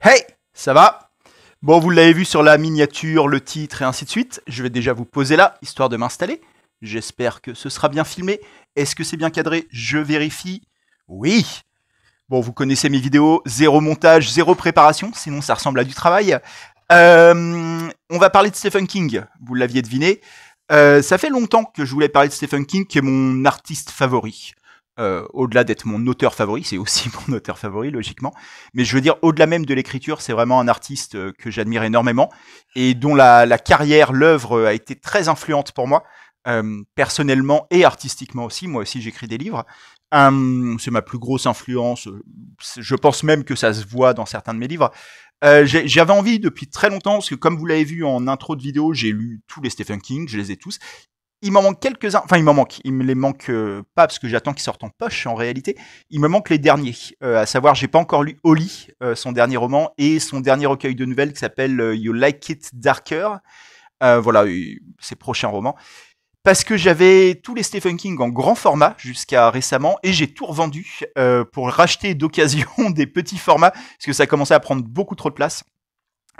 Hey, ça va? Bon, vous l'avez vu sur la miniature, le titre et ainsi de suite. Je vais déjà vous poser là, histoire de m'installer. J'espère que ce sera bien filmé. Est-ce que c'est bien cadré? Je vérifie. Oui. Bon, vous connaissez mes vidéos, zéro montage, zéro préparation, sinon ça ressemble à du travail. On va parler de Stephen King, vous l'aviez deviné. Ça fait longtemps que je voulais parler de Stephen King, qui est mon artiste favori. Au-delà d'être mon auteur favori, c'est aussi mon auteur favori, logiquement. Mais je veux dire, au-delà même de l'écriture, c'est vraiment un artiste que j'admire énormément et dont la carrière, l'œuvre a été très influente pour moi, personnellement et artistiquement aussi. Moi aussi, j'écris des livres. C'est ma plus grosse influence. Je pense même que ça se voit dans certains de mes livres. J'avais envie depuis très longtemps, parce que comme vous l'avez vu en intro de vidéo, j'ai lu tous les Stephen King, je les ai tous. Il m'en manque quelques-uns, enfin il m'en manque, il me les manque pas parce que j'attends qu'ils sortent en poche en réalité, il me manque les derniers, à savoir j'ai pas encore lu Holly, son dernier roman, et son dernier recueil de nouvelles qui s'appelle You Like It Darker, voilà, ses prochains romans, parce que j'avais tous les Stephen King en grand format jusqu'à récemment, et j'ai tout revendu pour racheter d'occasion des petits formats, parce que ça commençait à prendre beaucoup trop de place.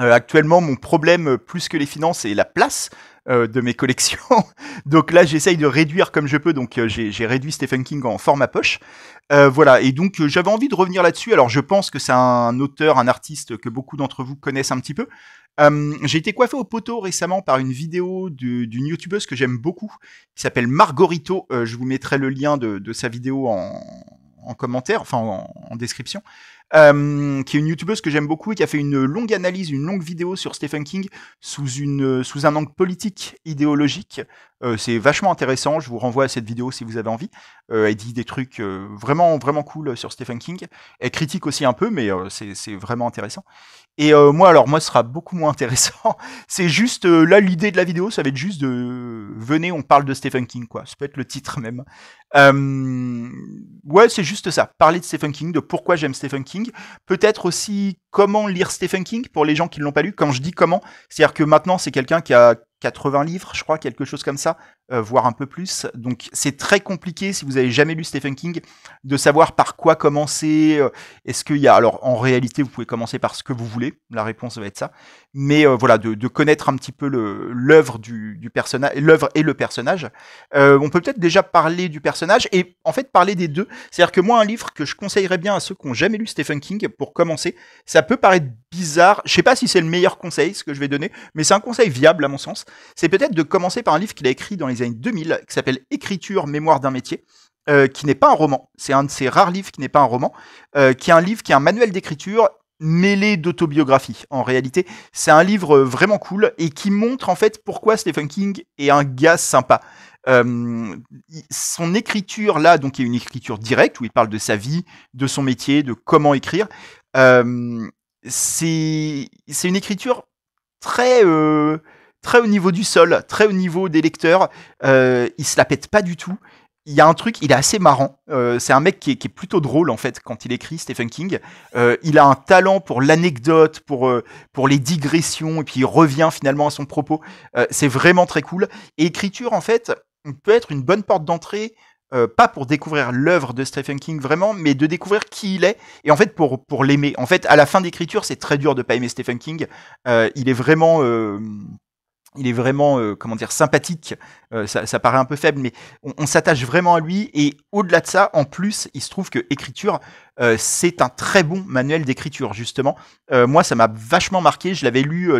Actuellement, mon problème, plus que les finances, c'est la place de mes collections. Donc là, j'essaye de réduire comme je peux. Donc j'ai réduit Stephen King en format poche. Voilà. Et donc j'avais envie de revenir là-dessus. Alors je pense que c'est un auteur, un artiste que beaucoup d'entre vous connaissent un petit peu. J'ai été coiffé au poteau récemment par une vidéo d'une youtubeuse que j'aime beaucoup, qui s'appelle Margorito. Je vous mettrai le lien de sa vidéo en commentaire, enfin en description. Qui est une youtubeuse que j'aime beaucoup et qui a fait une longue analyse, une longue vidéo sur Stephen King sous un angle politique, idéologique. C'est vachement intéressant, je vous renvoie à cette vidéo si vous avez envie. Elle dit des trucs vraiment, vraiment cool sur Stephen King. Elle critique aussi un peu, mais c'est vraiment intéressant. Et moi, ce sera beaucoup moins intéressant. C'est juste, là, l'idée de la vidéo, ça va être juste de... Venez, on parle de Stephen King, quoi. Ça peut être le titre même. Ouais, c'est juste ça. Parler de Stephen King, de pourquoi j'aime Stephen King. Peut-être aussi comment lire Stephen King pour les gens qui ne l'ont pas lu. Quand je dis comment, c'est-à-dire que maintenant, c'est quelqu'un qui a 80 livres, je crois, quelque chose comme ça, voire un peu plus. Donc c'est très compliqué si vous avez jamais lu Stephen King de savoir par quoi commencer. Est-ce qu'il y a, alors en réalité, vous pouvez commencer par ce que vous voulez. La réponse va être ça. Mais voilà, de connaître un petit peu l'œuvre du personnage, l'œuvre et le personnage. On peut peut-être déjà parler du personnage et en fait parler des deux. C'est-à-dire que moi, un livre que je conseillerais bien à ceux qui n'ont jamais lu Stephen King pour commencer, ça peut paraître bizarre. Je sais pas si c'est le meilleur conseil, ce que je vais donner, mais c'est un conseil viable à mon sens. C'est peut-être de commencer par un livre qu'il a écrit dans les années 2000, qui s'appelle Écriture, mémoire d'un métier, qui n'est pas un roman. C'est un de ces rares livres qui n'est pas un roman, qui est un livre qui est un manuel d'écriture mêlé d'autobiographie. En réalité, c'est un livre vraiment cool et qui montre en fait pourquoi Stephen King est un gars sympa. Son écriture là, donc, est une écriture directe où il parle de sa vie, de son métier, de comment écrire. C'est une écriture très très au niveau du sol, très au niveau des lecteurs. Il se la pète pas du tout. Il y a un truc, il est assez marrant. C'est un mec qui est plutôt drôle en fait quand il écrit, Stephen King. Il a un talent pour l'anecdote, pour les digressions, et puis il revient finalement à son propos. C'est vraiment très cool. Et écriture en fait peut être une bonne porte d'entrée. Pas pour découvrir l'œuvre de Stephen King vraiment, mais de découvrir qui il est et en fait pour l'aimer. En fait, à la fin d'écriture, c'est très dur de pas aimer Stephen King. Il est vraiment comment dire, sympathique. Ça paraît un peu faible, mais on s'attache vraiment à lui. Et au-delà de ça, en plus, il se trouve que écriture, c'est un très bon manuel d'écriture justement. Moi, ça m'a vachement marqué. Je l'avais lu,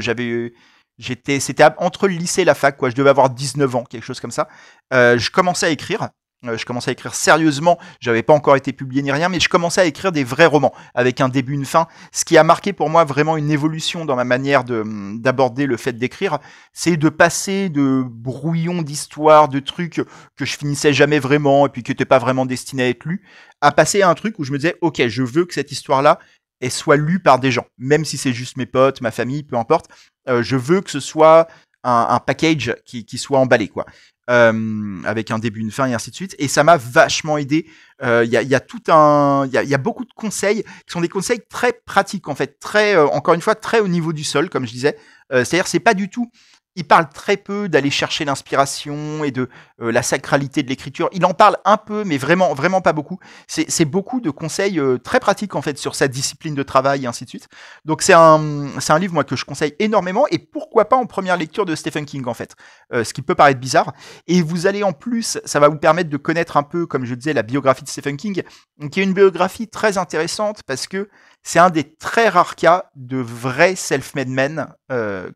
c'était entre le lycée et la fac, quoi. Je devais avoir 19 ans, quelque chose comme ça. Je commençais à écrire. Je commençais à écrire sérieusement, j'avais pas encore été publié ni rien, mais je commençais à écrire des vrais romans, avec un début, une fin. Ce qui a marqué pour moi vraiment une évolution dans ma manière d'aborder le fait d'écrire, c'est de passer de brouillons d'histoires, de trucs que je finissais jamais vraiment, et puis qui n'étaient pas vraiment destinés à être lus, à passer à un truc où je me disais, ok, je veux que cette histoire-là, elle soit lue par des gens, même si c'est juste mes potes, ma famille, peu importe. Je veux que ce soit un package qui soit emballé, quoi. Avec un début, une fin et ainsi de suite. Et ça m'a vachement aidé. Il y a tout il y a beaucoup de conseils qui sont des conseils très pratiques en fait, très encore une fois très au niveau du sol, comme je disais. C'est-à-dire c'est pas du tout il parle très peu d'aller chercher l'inspiration et de la sacralité de l'écriture. Il en parle un peu, mais vraiment, vraiment pas beaucoup. C'est beaucoup de conseils très pratiques en fait sur sa discipline de travail et ainsi de suite. Donc c'est un livre moi que je conseille énormément et pourquoi pas en première lecture de Stephen King en fait. Ce qui peut paraître bizarre. Et vous allez en plus, ça va vous permettre de connaître un peu, comme je disais, la biographie de Stephen King, qui est une biographie très intéressante parce que c'est un des très rares cas de vrais self-made men,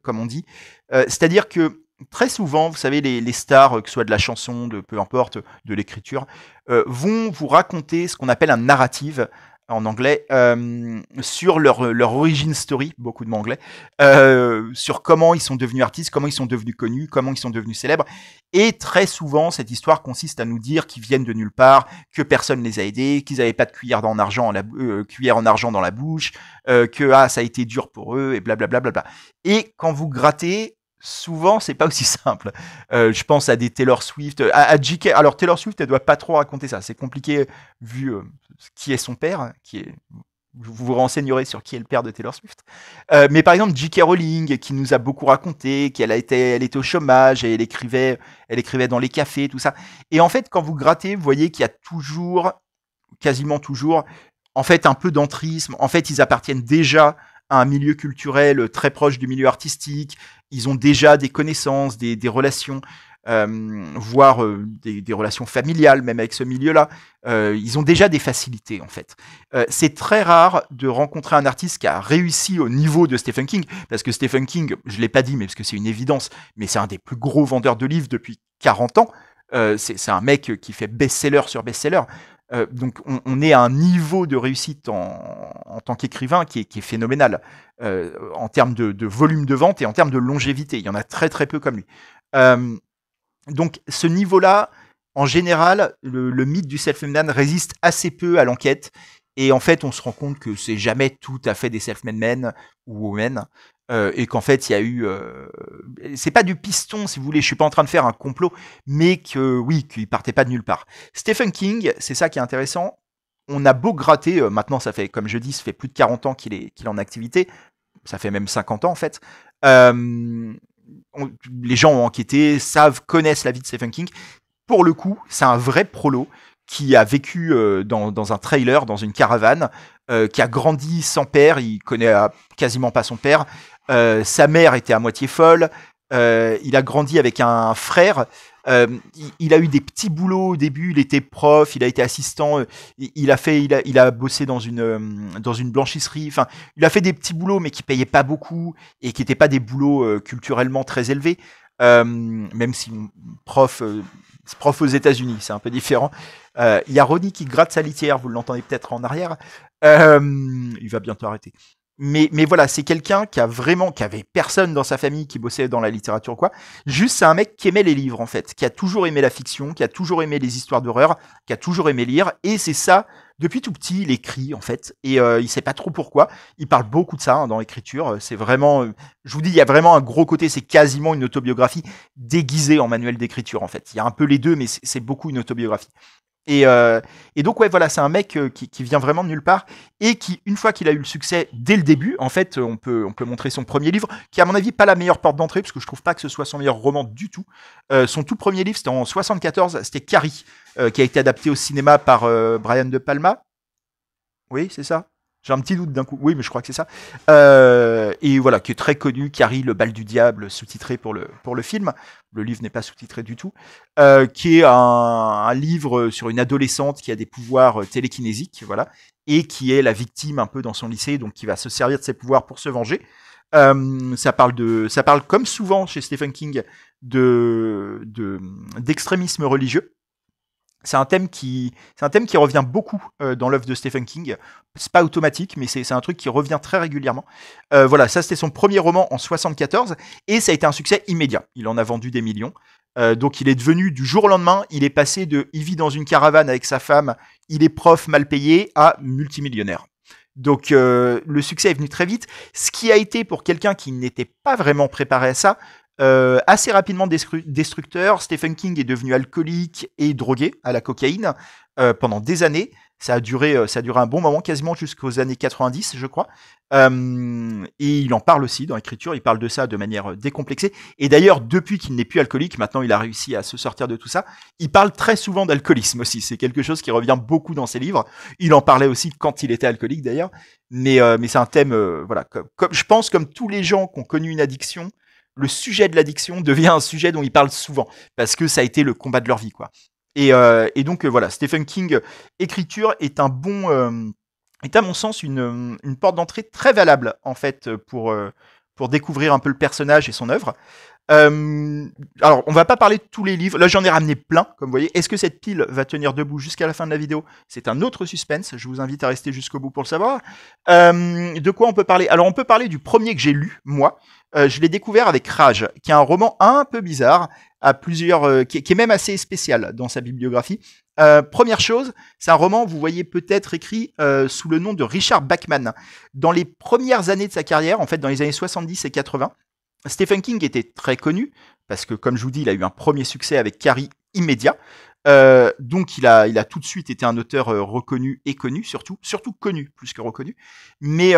comme on dit. C'est-à-dire que très souvent, vous savez, les stars, que ce soit de la chanson, de peu importe, de l'écriture, vont vous raconter ce qu'on appelle un narrative en anglais sur leur origin story, beaucoup de mots anglais, sur comment ils sont devenus artistes, comment ils sont devenus connus, comment ils sont devenus célèbres. Et très souvent, cette histoire consiste à nous dire qu'ils viennent de nulle part, que personne les a aidés, qu'ils n'avaient pas de cuillère en argent, cuillère en argent dans la bouche, que ça a été dur pour eux, et blablabla. Bla bla bla. Et quand vous grattez, souvent, c'est pas aussi simple. Je pense à des Taylor Swift, à J.K. Alors Taylor Swift, elle doit pas trop raconter ça. C'est compliqué vu qui est son père, vous vous renseignerez sur qui est le père de Taylor Swift. Mais par exemple, J.K. Rowling, qui nous a beaucoup raconté qu'elle elle était au chômage et elle écrivait dans les cafés, tout ça. Et en fait, quand vous grattez, vous voyez qu'il y a toujours, quasiment toujours, en fait, un peu d'entrisme. En fait, ils appartiennent déjà à un milieu culturel très proche du milieu artistique. Ils ont déjà des connaissances, des relations, voire des relations familiales, même avec ce milieu-là. Ils ont déjà des facilités, en fait. C'est très rare de rencontrer un artiste qui a réussi au niveau de Stephen King, parce que Stephen King, je l'ai pas dit, mais parce que c'est une évidence, mais c'est un des plus gros vendeurs de livres depuis 40 ans. C'est un mec qui fait best-seller sur best-seller. Donc on est à un niveau de réussite en tant qu'écrivain qui est phénoménal en termes de volume de vente et en termes de longévité. Il y en a très très peu comme lui. Donc ce niveau-là, en général, le mythe du self-made man résiste assez peu à l'enquête. Et en fait, on se rend compte que c'est jamais tout à fait des self-made men ou women. Et qu'en fait, il y a eu... c'est pas du piston, si vous voulez, je suis pas en train de faire un complot, mais que oui, qu'il partait pas de nulle part. Stephen King, c'est ça qui est intéressant. On a beau gratter, maintenant ça fait, comme je dis, ça fait plus de 40 ans qu'il est en activité. Ça fait même 50 ans en fait. Les gens ont enquêté, connaissent la vie de Stephen King. Pour le coup, c'est un vrai prolo qui a vécu dans un trailer, dans une caravane, qui a grandi sans père, il connaît quasiment pas son père. Sa mère était à moitié folle. Il a grandi avec un frère. Il a eu des petits boulots au début. Il était prof, il a été assistant. Il a bossé dans une blanchisserie. Enfin, il a fait des petits boulots, mais qui payaient pas beaucoup et qui n'étaient pas des boulots culturellement très élevés. Même si prof aux États-Unis, c'est un peu différent. Il y a Ronnie qui gratte sa litière, vous l'entendez peut-être en arrière. Il va bientôt arrêter. Mais voilà, c'est quelqu'un qui avait personne dans sa famille qui bossait dans la littérature ou quoi. Juste, c'est un mec qui aimait les livres en fait, qui a toujours aimé la fiction, qui a toujours aimé les histoires d'horreur, qui a toujours aimé lire. Et c'est ça, depuis tout petit, il écrit en fait. Et il sait pas trop pourquoi. Il parle beaucoup de ça dans l'écriture. C'est vraiment, je vous dis, il y a vraiment un gros côté. C'est quasiment une autobiographie déguisée en manuel d'écriture en fait. Il y a un peu les deux, mais c'est beaucoup une autobiographie. Et donc ouais voilà, c'est un mec qui vient vraiment de nulle part et qui, une fois qu'il a eu le succès dès le début, en fait on peut montrer son premier livre qui à mon avis pas la meilleure porte d'entrée parce que je trouve pas que ce soit son meilleur roman du tout. Son tout premier livre c'était en 74, c'était Carrie, qui a été adapté au cinéma par Brian De Palma. Oui c'est ça. J'ai un petit doute d'un coup. Oui, mais je crois que c'est ça. Et voilà, qui est très connu, Carrie, le bal du diable, sous-titré pour le film. Le livre n'est pas sous-titré du tout. Qui est un livre sur une adolescente qui a des pouvoirs télékinésiques, voilà, et qui est la victime un peu dans son lycée, donc qui va se servir de ses pouvoirs pour se venger. Ça parle comme souvent chez Stephen King d'extrémisme religieux. C'est un thème qui revient beaucoup dans l'œuvre de Stephen King. C'est pas automatique, mais c'est un truc qui revient très régulièrement. Voilà, ça c'était son premier roman en 74 et ça a été un succès immédiat. Il en a vendu des millions. Donc il est devenu du jour au lendemain, il est passé il vit dans une caravane avec sa femme, il est prof mal payé à multimillionnaire. Donc le succès est venu très vite, ce qui a été pour quelqu'un qui n'était pas vraiment préparé à ça. Assez rapidement destructeur. Stephen King est devenu alcoolique et drogué à la cocaïne pendant des années. Ça a duré un bon moment, quasiment jusqu'aux années 90, je crois. Et il en parle aussi dans l'écriture, il parle de ça de manière décomplexée. Et d'ailleurs, depuis qu'il n'est plus alcoolique, maintenant il a réussi à se sortir de tout ça, il parle très souvent d'alcoolisme aussi. C'est quelque chose qui revient beaucoup dans ses livres. Il en parlait aussi quand il était alcoolique d'ailleurs. Mais c'est un thème, voilà, comme je pense, comme tous les gens qui ont connu une addiction, le sujet de l'addiction devient un sujet dont ils parlent souvent, parce que ça a été le combat de leur vie, quoi. Et donc voilà, Stephen King, écriture est à mon sens une porte d'entrée très valable en fait pour découvrir un peu le personnage et son œuvre. Euh, alors, on va pas parler de tous les livres. Là, j'en ai ramené plein, comme vous voyez. Est-ce que cette pile va tenir debout jusqu'à la fin de la vidéo? C'est un autre suspense. Je vous invite à rester jusqu'au bout pour le savoir. De quoi on peut parler? Alors, on peut parler du premier que j'ai lu, moi. Je l'ai découvert avec Rage, qui est un roman un peu bizarre, à plusieurs, qui est même assez spécial dans sa bibliographie. Première chose, c'est un roman, vous voyez peut-être écrit sous le nom de Richard Bachman. Dans les premières années de sa carrière, en fait, dans les années 70 et 80, Stephen King était très connu, parce que, comme je vous dis, il a eu un premier succès avec Carrie immédiat. Donc il a tout de suite été un auteur reconnu et connu, surtout connu plus que reconnu. Mais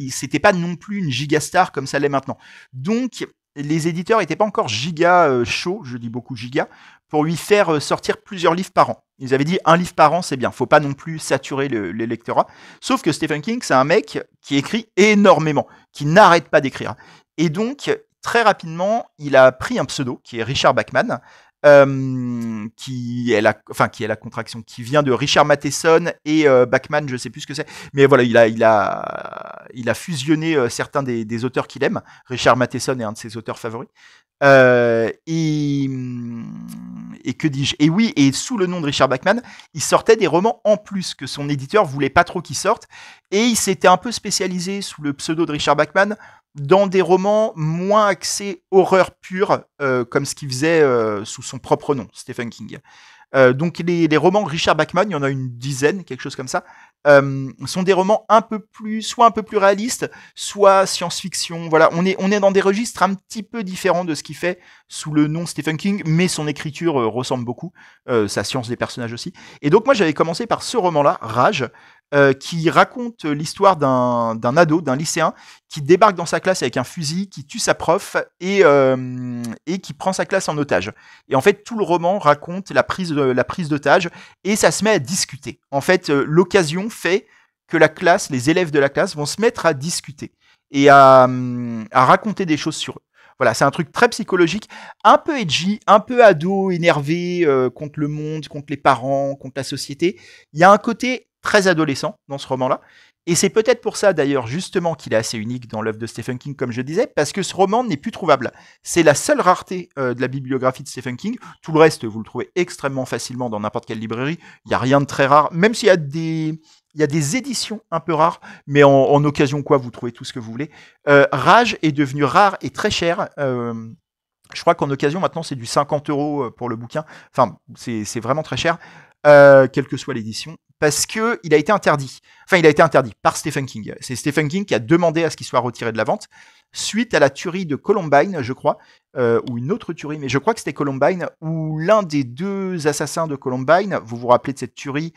c'était pas non plus une gigastar comme ça l'est maintenant. Donc les éditeurs n'étaient pas encore giga chauds, je dis beaucoup giga, pour lui faire sortir plusieurs livres par an. Ils avaient dit un livre par an, c'est bien, faut pas non plus saturer les lectorats. Sauf que Stephen King, c'est un mec qui écrit énormément, qui n'arrête pas d'écrire. Et donc, très rapidement, il a pris un pseudo, qui est Richard Bachman, qui est la contraction, qui vient de Richard Matheson et Bachman, je sais plus ce que c'est, mais voilà, il a fusionné certains des auteurs qu'il aime. Richard Matheson est un de ses auteurs favoris. Et que dis-je? Et oui, et sous le nom de Richard Bachman, il sortait des romans en plus que son éditeur voulait pas trop qu'ils sortent, et il s'était un peu spécialisé sous le pseudo de Richard Bachman dans des romans moins axés horreur pure, comme ce qu'il faisait sous son propre nom, Stephen King. Donc les romans Richard Bachman, il y en a une dizaine, quelque chose comme ça, sont des romans soit un peu plus réalistes, soit science-fiction. Voilà, on est dans des registres un petit peu différents de ce qu'il fait sous le nom Stephen King, mais son écriture ressemble beaucoup, sa science des personnages aussi. Et donc moi j'avais commencé par ce roman-là, Rage, qui raconte l'histoire d'un ado, d'un lycéen, qui débarque dans sa classe avec un fusil, qui tue sa prof et qui prend sa classe en otage. Et en fait, tout le roman raconte la prise d'otage, et ça se met à discuter. En fait, l'occasion fait que la classe, les élèves de la classe vont se mettre à discuter et à raconter des choses sur eux. Voilà, c'est un truc très psychologique, un peu edgy, un peu ado, énervé contre le monde, contre les parents, contre la société. Il y a un côté très adolescent dans ce roman-là. Et c'est peut-être pour ça d'ailleurs justement qu'il est assez unique dans l'œuvre de Stephen King, comme je disais, parce que ce roman n'est plus trouvable. C'est la seule rareté de la bibliographie de Stephen King. Tout le reste, vous le trouvez extrêmement facilement dans n'importe quelle librairie. Il n'y a rien de très rare, même s'il y a des éditions un peu rares, mais en occasion quoi, vous trouvez tout ce que vous voulez. Rage est devenu rare et très cher. Je crois qu'en occasion, maintenant, c'est du 50 € pour le bouquin. Enfin, c'est vraiment très cher, quelle que soit l'édition, parce que il a été interdit. Enfin, il a été interdit par Stephen King. C'est Stephen King qui a demandé à ce qu'il soit retiré de la vente, suite à la tuerie de Columbine, je crois, ou une autre tuerie, mais je crois que c'était Columbine, où l'un des deux assassins de Columbine, vous vous rappelez de cette tuerie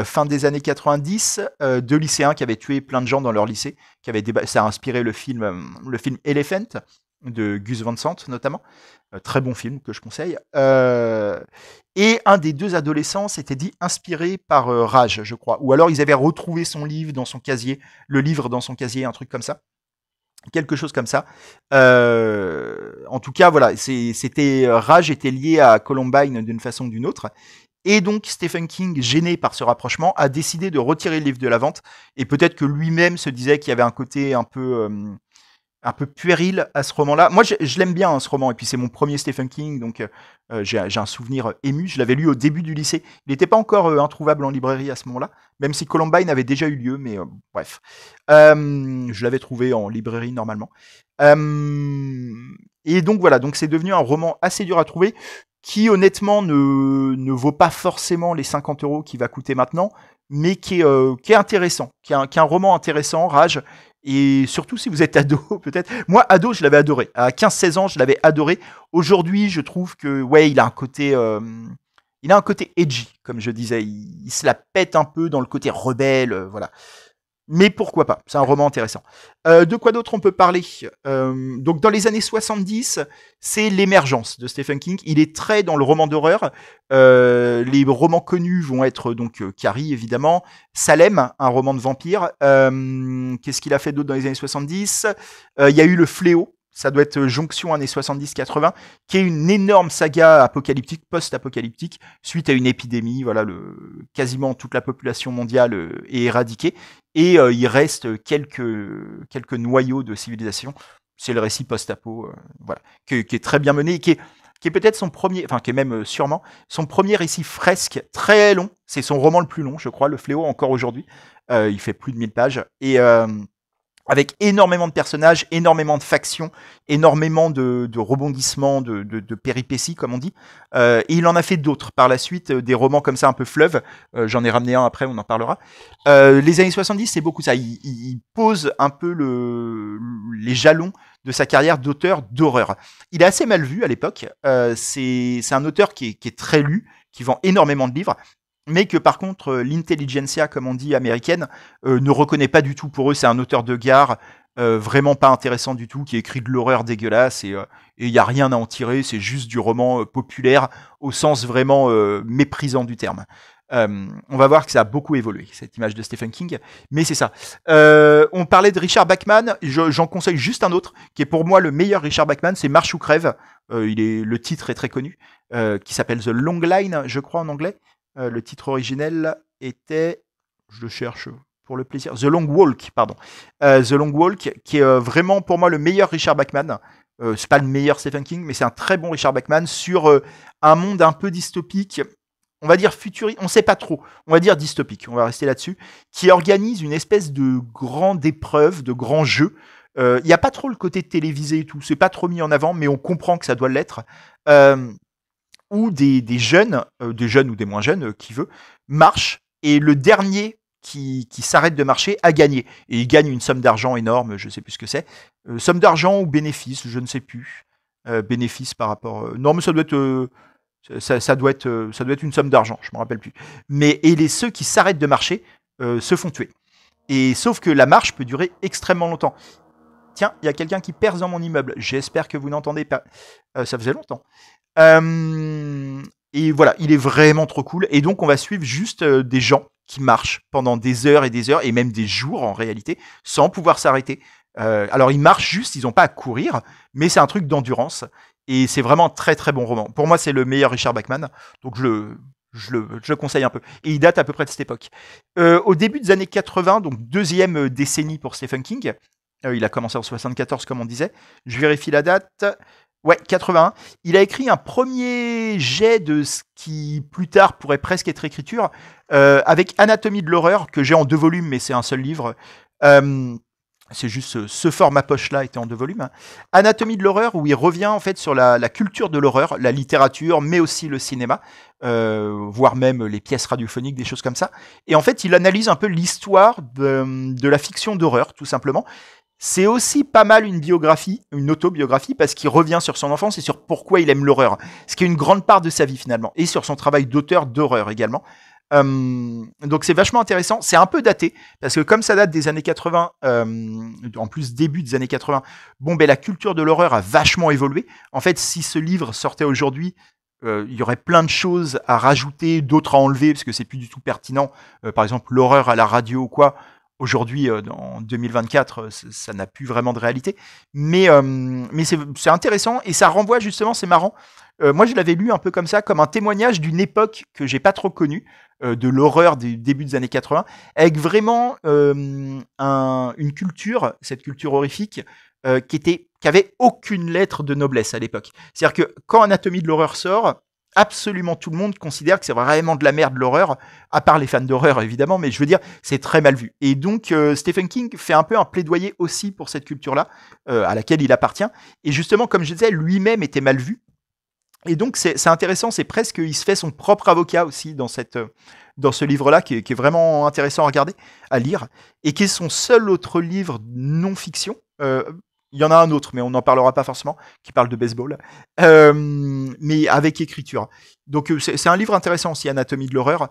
fin des années 90, deux lycéens qui avaient tué plein de gens dans leur lycée, ça a inspiré le film Elephant, de Gus Van Sant notamment, très bon film que je conseille. Et un des deux adolescents s'était dit inspiré par Rage, je crois, ou alors ils avaient retrouvé son livre dans son casier, un truc comme ça, quelque chose comme ça. En tout cas, voilà, Rage était lié à Columbine d'une façon ou d'une autre. Et donc Stephen King, gêné par ce rapprochement, a décidé de retirer le livre de la vente. Et peut-être que lui-même se disait qu'il y avait un côté un peu puéril à ce roman-là. Moi, je l'aime bien, hein, ce roman, et puis c'est mon premier Stephen King, donc j'ai un souvenir ému. Je l'avais lu au début du lycée. Il n'était pas encore introuvable en librairie à ce moment-là, même si Columbine avait déjà eu lieu, mais bref. Je l'avais trouvé en librairie normalement. Et donc voilà, donc c'est devenu un roman assez dur à trouver, qui honnêtement ne vaut pas forcément les 50 € qu'il va coûter maintenant, mais qui est intéressant, qui est un roman intéressant, Rage. Et surtout si vous êtes ado, peut-être. Moi, ado, je l'avais adoré. À 15-16 ans, je l'avais adoré. Aujourd'hui, je trouve que, ouais, il a un côté Il a un côté edgy, comme je disais. Il se la pète un peu dans le côté rebelle, voilà. Mais pourquoi pas, c'est un roman intéressant. De quoi d'autre on peut parler? Donc dans les années 70, c'est l'émergence de Stephen King. Il est très dans le roman d'horreur. Les romans connus vont être donc Carrie, évidemment, Salem, un roman de vampire. Qu'est-ce qu'il a fait d'autre dans les années 70? Il y a eu Le Fléau. Ça doit être Jonction années 70-80, qui est une énorme saga apocalyptique, post-apocalyptique, suite à une épidémie. Voilà, quasiment toute la population mondiale est éradiquée. Et il reste quelques noyaux de civilisation. C'est le récit post-apo, voilà, qui est très bien mené, et qui est peut-être son premier, enfin qui est même sûrement son premier récit fresque, très long. C'est son roman le plus long, je crois, Le Fléau, encore aujourd'hui. Il fait plus de 1000 pages. Et avec énormément de personnages, énormément de factions, énormément de rebondissements, de péripéties, comme on dit. Et il en a fait d'autres par la suite, des romans comme ça un peu fleuve. J'en ai ramené un après, on en parlera. Les années 70, c'est beaucoup ça. Il pose un peu les jalons de sa carrière d'auteur d'horreur. Il est assez mal vu à l'époque. C'est un auteur qui est très lu, qui vend énormément de livres, mais que par contre l'intelligentsia, comme on dit, américaine, ne reconnaît pas du tout. Pour eux, c'est un auteur de gare, vraiment pas intéressant du tout, qui écrit de l'horreur dégueulasse, et il n'y a rien à en tirer, c'est juste du roman populaire, au sens vraiment méprisant du terme. On va voir que ça a beaucoup évolué, cette image de Stephen King, mais c'est ça. On parlait de Richard Bachman, j'en conseille juste un autre, qui est pour moi le meilleur Richard Bachman, c'est Marche ou crève. Le titre est très connu, qui s'appelle The Long Line, je crois en anglais. Le titre originel était, je le cherche pour le plaisir, The Long Walk, pardon. The Long Walk, qui est vraiment pour moi le meilleur Richard Bachman. C'est pas le meilleur Stephen King, mais c'est un très bon Richard Bachman sur un monde un peu dystopique, on va dire futuriste, on sait pas trop, on va dire dystopique, on va rester là-dessus, qui organise une espèce de grande épreuve, de grand jeu. Il n'y a pas trop le côté télévisé et tout, c'est pas trop mis en avant, mais on comprend que ça doit l'être. Où des jeunes ou des moins jeunes, qui veut, marchent, et le dernier qui s'arrête de marcher a gagné. Et il gagne une somme d'argent énorme, je ne sais plus ce que c'est. Somme d'argent ou bénéfice, je ne sais plus. Bénéfice par rapport... non, mais ça doit être... ça doit être une somme d'argent, je ne me rappelle plus. Mais ceux qui s'arrêtent de marcher se font tuer. Et sauf que la marche peut durer extrêmement longtemps. Tiens, il y a quelqu'un qui perce dans mon immeuble. J'espère que vous n'entendez pas. Ça faisait longtemps. Et voilà, il est vraiment trop cool. Et donc, on va suivre juste des gens qui marchent pendant des heures, et même des jours en réalité, sans pouvoir s'arrêter. Alors, ils marchent juste, ils n'ont pas à courir, mais c'est un truc d'endurance. Et c'est vraiment un très très bon roman. Pour moi, c'est le meilleur Richard Bachman. Donc, je le conseille un peu. Et il date à peu près de cette époque. Au début des années 80, donc deuxième décennie pour Stephen King. Il a commencé en 74, comme on disait. Je vérifie la date. Ouais, 81. Il a écrit un premier jet de ce qui, plus tard, pourrait presque être écriture, avec Anatomie de l'horreur, que j'ai en 2 volumes, mais c'est un seul livre. C'est juste ce format poche-là était en 2 volumes. Anatomie de l'horreur, où il revient en fait sur la culture de l'horreur, la littérature, mais aussi le cinéma, voire même les pièces radiophoniques, des choses comme ça. Et en fait, il analyse un peu l'histoire de la fiction d'horreur, tout simplement. C'est aussi pas mal une biographie, une autobiographie, parce qu'il revient sur son enfance et sur pourquoi il aime l'horreur, ce qui est une grande part de sa vie finalement, et sur son travail d'auteur d'horreur également. Donc c'est vachement intéressant, c'est un peu daté, parce que comme ça date des années 80, en plus début des années 80, la culture de l'horreur a vachement évolué. En fait, si ce livre sortait aujourd'hui, il y aurait plein de choses à rajouter, d'autres à enlever, parce que c'est plus du tout pertinent. Par exemple, l'horreur à la radio ou quoi. Aujourd'hui, en 2024, ça n'a plus vraiment de réalité. Mais c'est intéressant, et ça renvoie justement, c'est marrant. Moi, je l'avais lu un peu comme ça, comme un témoignage d'une époque que j'ai pas trop connue, de l'horreur des débuts des années 80, avec vraiment une culture, cette culture horrifique, qui avait aucune lettre de noblesse à l'époque. C'est-à-dire que quand Anatomie de l'horreur sort, absolument tout le monde considère que c'est vraiment de la merde l'horreur, à part les fans d'horreur évidemment, mais je veux dire, c'est très mal vu. Et donc Stephen King fait un peu un plaidoyer aussi pour cette culture-là, à laquelle il appartient. Et justement, comme je disais, lui-même était mal vu. Et donc c'est intéressant, c'est presque, il se fait son propre avocat aussi dans ce livre-là, qui est vraiment intéressant à regarder, à lire, et qui est son seul autre livre non-fiction. Il y en a un autre, mais on n'en parlera pas forcément, qui parle de baseball, mais avec écriture. Donc c'est un livre intéressant aussi, Anatomie de l'horreur,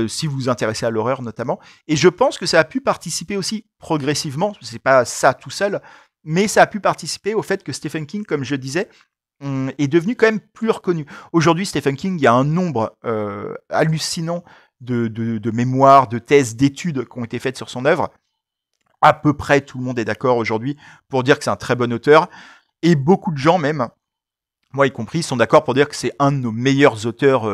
si vous vous intéressez à l'horreur notamment. Et je pense que ça a pu participer aussi progressivement, c'est pas ça tout seul, mais ça a pu participer au fait que Stephen King, comme je disais, est devenu quand même plus reconnu. Aujourd'hui, Stephen King, il y a un nombre hallucinant de mémoires, de thèses, d'études qui ont été faites sur son œuvre. À peu près tout le monde est d'accord aujourd'hui pour dire que c'est un très bon auteur. Et beaucoup de gens même, moi y compris, sont d'accord pour dire que c'est un de nos meilleurs auteurs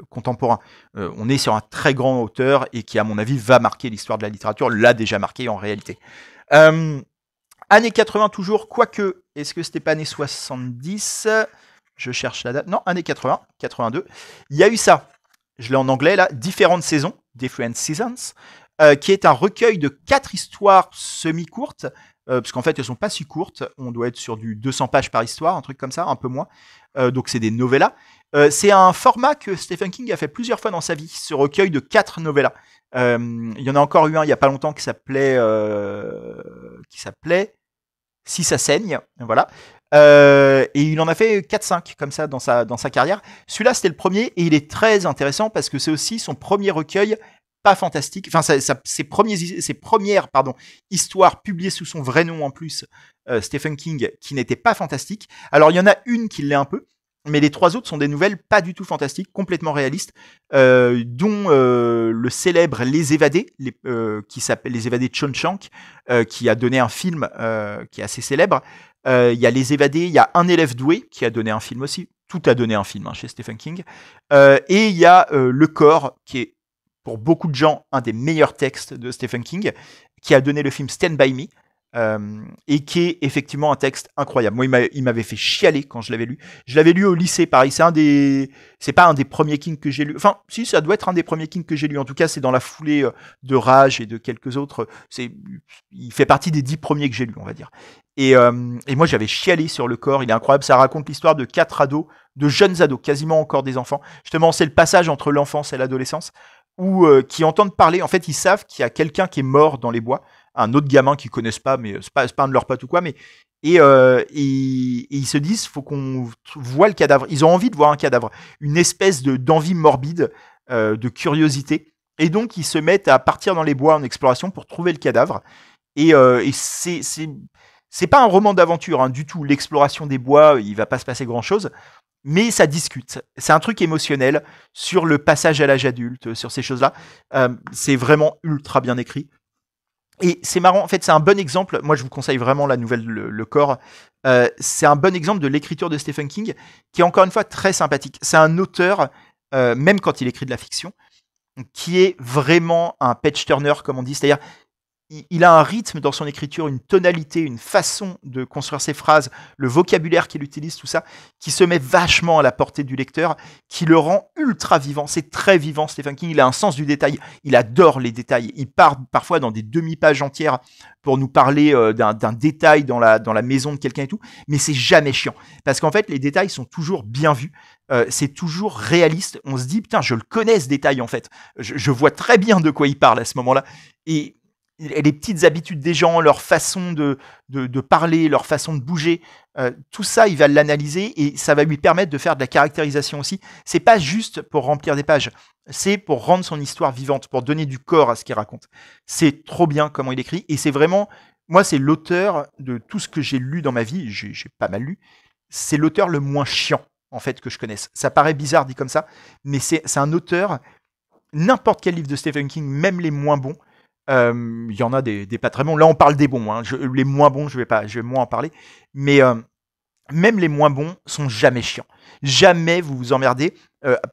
contemporains. On est sur un très grand auteur et qui, à mon avis, va marquer l'histoire de la littérature, l'a déjà marqué en réalité. Années 80 toujours, quoique, est-ce que c'était pas années 70 ? Je cherche la date. Non, années 80, 82. Il y a eu ça, je l'ai en anglais là, Différentes saisons, Different Seasons, qui est un recueil de 4 histoires semi-courtes, parce qu'en fait elles sont pas si courtes, on doit être sur du 200 pages par histoire, un truc comme ça, un peu moins, donc c'est des novellas. C'est un format que Stephen King a fait plusieurs fois dans sa vie, ce recueil de 4 novellas. Il y en a encore eu un il y a pas longtemps qui s'appelait Si ça saigne, voilà. Et il en a fait 4-5 comme ça dans sa carrière. Celui-là, c'était le premier et il est très intéressant parce que c'est aussi son premier recueil pas fantastique. Enfin, ses premières histoires publiées sous son vrai nom en plus, Stephen King, qui n'étaient pas fantastiques. Alors, il y en a une qui l'est un peu, mais les 3 autres sont des nouvelles pas du tout fantastiques, complètement réalistes, dont le célèbre Les Évadés, qui s'appelle Les Évadés de Shawshank, qui a donné un film qui est assez célèbre. Il y a Les Évadés, il y a Un élève doué, qui a donné un film aussi. Tout a donné un film chez Stephen King. Et il y a Le Corps, qui est pour beaucoup de gens un des meilleurs textes de Stephen King, qui a donné le film Stand By Me, et qui est effectivement un texte incroyable. Moi, il m'avait fait chialer quand je l'avais lu. Je l'avais lu au lycée, pareil. C'est pas un des premiers King que j'ai lu. Enfin, si, ça doit être un des premiers King que j'ai lu. En tout cas, c'est dans la foulée de Rage et de quelques autres. Il fait partie des 10 premiers que j'ai lus, on va dire. Et moi, j'avais chialé sur Le Corps. Il est incroyable. Ça raconte l'histoire de 4 ados, de jeunes ados, quasiment encore des enfants. Justement, c'est le passage entre l'enfance et l'adolescence, où qui entendent parler. En fait, ils savent qu'il y a quelqu'un qui est mort dans les bois, un autre gamin qu'ils connaissent pas, mais c'est pas un de leurs potes ou quoi, mais et ils se disent, faut qu'on voit le cadavre. Ils ont envie de voir un cadavre, une espèce d'envie morbide, de curiosité, et donc ils se mettent à partir dans les bois en exploration pour trouver le cadavre. Et c'est pas un roman d'aventure du tout. L'exploration des bois, il va pas se passer grand chose. Mais ça discute. C'est un truc émotionnel sur le passage à l'âge adulte, sur ces choses-là. C'est vraiment ultra bien écrit. Et c'est marrant, en fait, c'est un bon exemple. Moi, je vous conseille vraiment la nouvelle Le Corps. C'est un bon exemple de l'écriture de Stephen King, qui est encore une fois très sympathique. C'est un auteur, même quand il écrit de la fiction, qui est vraiment un page-turner, comme on dit. C'est-à-dire, il a un rythme dans son écriture, une tonalité, une façon de construire ses phrases, le vocabulaire qu'il utilise, tout ça, qui se met vachement à la portée du lecteur, qui le rend ultra vivant. C'est très vivant, Stephen King. Il a un sens du détail. Il adore les détails. Il part parfois dans des demi-pages entières pour nous parler d'un détail dans la maison de quelqu'un et tout. Mais c'est jamais chiant. Parce qu'en fait, les détails sont toujours bien vus. C'est toujours réaliste. On se dit, putain, je le connais ce détail en fait. Je vois très bien de quoi il parle à ce moment-là. Et les petites habitudes des gens, leur façon de parler, leur façon de bouger, tout ça, il va l'analyser et ça va lui permettre de faire de la caractérisation aussi. C'est pas juste pour remplir des pages, c'est pour rendre son histoire vivante, pour donner du corps à ce qu'il raconte. C'est trop bien comment il écrit et c'est vraiment, moi, c'est l'auteur de tout ce que j'ai lu dans ma vie, j'ai pas mal lu, c'est l'auteur le moins chiant, en fait, que je connaisse. Ça paraît bizarre dit comme ça, mais c'est un auteur, n'importe quel livre de Stephen King, même les moins bons, il y en a des pas très bons. Là, on parle des bons. Les moins bons, je vais moins en parler. Mais même les moins bons sont jamais chiants. Jamais vous vous emmerdez.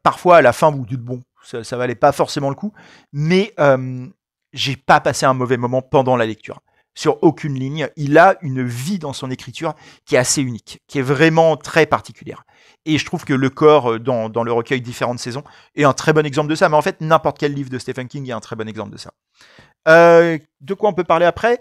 Parfois, à la fin, vous vous dites bon, ça valait pas forcément le coup. Mais j'ai pas passé un mauvais moment pendant la lecture. Sur aucune ligne. Il a une vie dans son écriture qui est assez unique, qui est vraiment très particulière. Et je trouve que Le Corps, dans le recueil Différentes saisons, est un très bon exemple de ça. Mais en fait, n'importe quel livre de Stephen King est un très bon exemple de ça. De quoi on peut parler après ?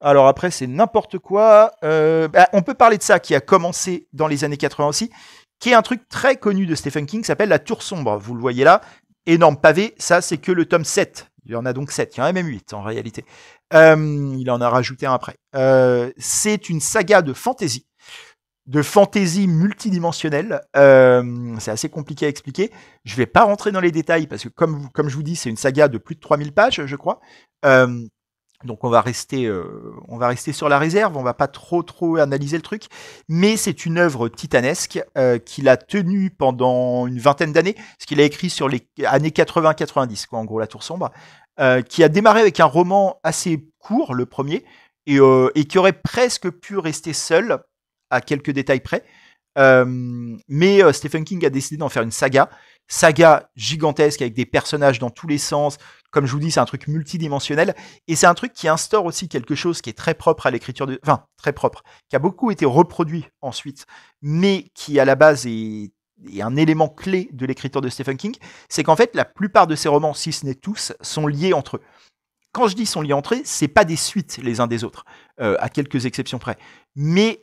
Alors après, c'est n'importe quoi. On peut parler de ça qui a commencé dans les années 80 aussi, qui est un truc très connu de Stephen King, qui s'appelle La Tour Sombre. Vous le voyez là, énorme pavé. Ça, c'est que le tome 7. Il y en a donc 7, il y en a même 8 en réalité. Il en a rajouté un après. C'est une saga de fantasy multidimensionnelle. C'est assez compliqué à expliquer. Je vais pas rentrer dans les détails parce que comme je vous dis, c'est une saga de plus de 3000 pages, je crois. Donc on va rester sur la réserve, on va pas trop analyser le truc, mais c'est une œuvre titanesque qu'il a tenue pendant une vingtaine d'années, ce qu'il a écrit sur les années 80-90, quoi, en gros, La Tour Sombre, qui a démarré avec un roman assez court, le premier, et qui aurait presque pu rester seul, à quelques détails près. Mais Stephen King a décidé d'en faire une saga gigantesque avec des personnages dans tous les sens. Comme je vous dis, c'est un truc multidimensionnel et c'est un truc qui instaure aussi quelque chose qui est très propre à l'écriture très propre, qui a beaucoup été reproduit ensuite, mais qui à la base est un élément clé de l'écriture de Stephen King, c'est qu'en fait la plupart de ses romans, si ce n'est tous, sont liés entre eux. Quand je dis sont liés entre eux, c'est pas des suites les uns des autres, à quelques exceptions près, mais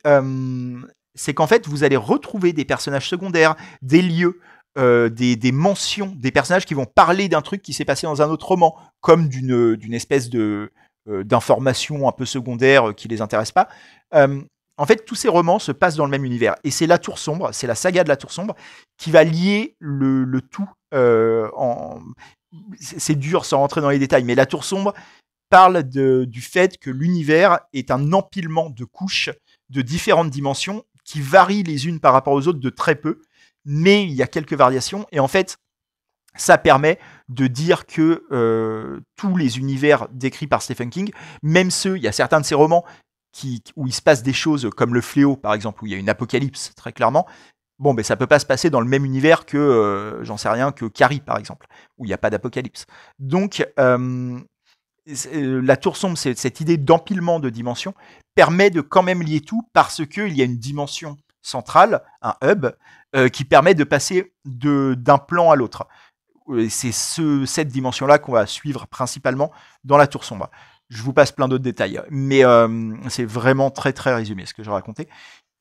c'est qu'en fait vous allez retrouver des personnages secondaires, des lieux, des mentions, des personnages qui vont parler d'un truc qui s'est passé dans un autre roman, comme d'une espèce d'information un peu secondaire qui les intéresse pas. En fait, tous ces romans se passent dans le même univers. Et c'est La Tour Sombre, c'est la saga de La Tour Sombre, qui va lier le tout c'est dur sans rentrer dans les détails, mais La Tour Sombre parle du fait que l'univers est un empilement de couches de différentes dimensions qui varient les unes par rapport aux autres de très peu, mais il y a quelques variations, et en fait, ça permet de dire que tous les univers décrits par Stephen King, même ceux, il y a certains de ses romans où il se passe des choses comme Le Fléau, par exemple, où il y a une apocalypse, très clairement, bon, ben ça peut pas se passer dans le même univers que, j'en sais rien, que Carrie, par exemple, où il n'y a pas d'apocalypse. Donc, La Tour Sombre, cette idée d'empilement de dimensions, permet de quand même lier tout parce qu'il y a une dimension centrale, un hub, qui permet de passer d'un plan à l'autre. C'est cette dimension-là qu'on va suivre principalement dans La Tour Sombre. Je vous passe plein d'autres détails, mais c'est vraiment très très résumé ce que je racontais.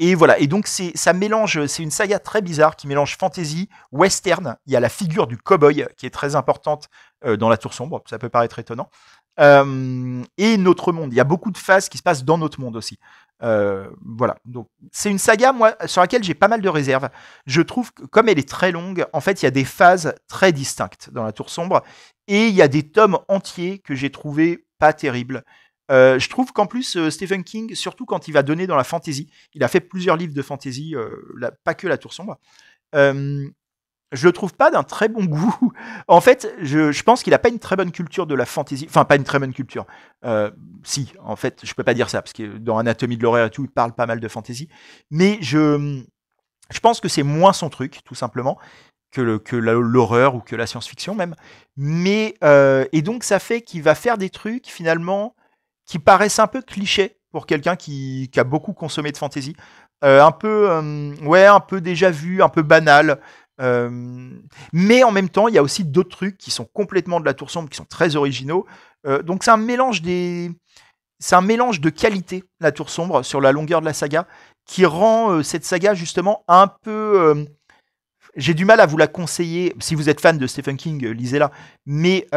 Et voilà, et donc ça mélange, c'est une saga très bizarre qui mélange fantasy, western. Il y a la figure du cow-boy qui est très importante dans La Tour Sombre, ça peut paraître étonnant. Et notre monde, il y a beaucoup de phases qui se passent dans notre monde aussi. Voilà, donc c'est une saga moi sur laquelle j'ai pas mal de réserves. Je trouve que comme elle est très longue, en fait il y a des phases très distinctes dans La Tour Sombre et il y a des tomes entiers que j'ai trouvé pas terribles. Je trouve qu'en plus Stephen King, surtout quand il va donner dans la fantasy, il a fait plusieurs livres de fantasy, pas que La Tour Sombre. Je le trouve pas d'un très bon goût. En fait, je pense qu'il a pas une très bonne culture de la fantasy. Enfin, pas une très bonne culture. Si, en fait, je peux pas dire ça, parce que dans Anatomie de l'horreur et tout, il parle pas mal de fantasy. Mais je pense que c'est moins son truc, tout simplement, que l'horreur ou que la science-fiction même. Mais, et donc, ça fait qu'il va faire des trucs, finalement, qui paraissent un peu clichés pour quelqu'un qui a beaucoup consommé de fantasy. Un peu déjà vu, un peu banal. Mais en même temps, il y a aussi d'autres trucs qui sont complètement de La Tour Sombre, qui sont très originaux. Donc c'est un mélange de qualité, La Tour Sombre, sur la longueur de la saga, qui rend cette saga justement un peu. J'ai du mal à vous la conseiller. Si vous êtes fan de Stephen King, lisez-la. Mais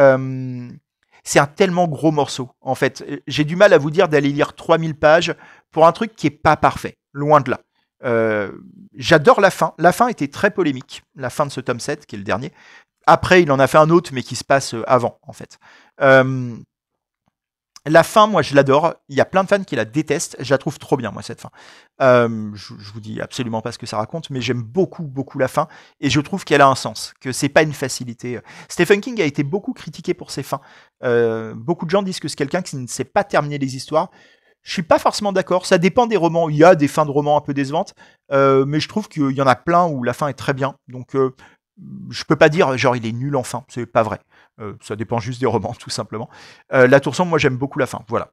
c'est un tellement gros morceau. En fait, j'ai du mal à vous dire d'aller lire 3000 pages pour un truc qui est pas parfait. Loin de là. J'adore la fin. La fin était très polémique. La fin de ce tome 7, qui est le dernier. Après, il en a fait un autre, mais qui se passe avant, en fait. La fin, moi, je l'adore. Il y a plein de fans qui la détestent. Je la trouve trop bien, moi, cette fin. Je vous dis absolument pas ce que ça raconte, mais j'aime beaucoup, beaucoup la fin. Et je trouve qu'elle a un sens, que c'est pas une facilité. Stephen King a été beaucoup critiqué pour ses fins. Beaucoup de gens disent que c'est quelqu'un qui ne sait pas terminer les histoires. Je suis pas forcément d'accord. Ça dépend des romans. Il y a des fins de romans un peu décevantes, mais je trouve qu'il y en a plein où la fin est très bien. Donc, je peux pas dire genre il est nul en fin. C'est pas vrai. Ça dépend juste des romans, tout simplement. La Tour Sombre, moi j'aime beaucoup la fin. Voilà.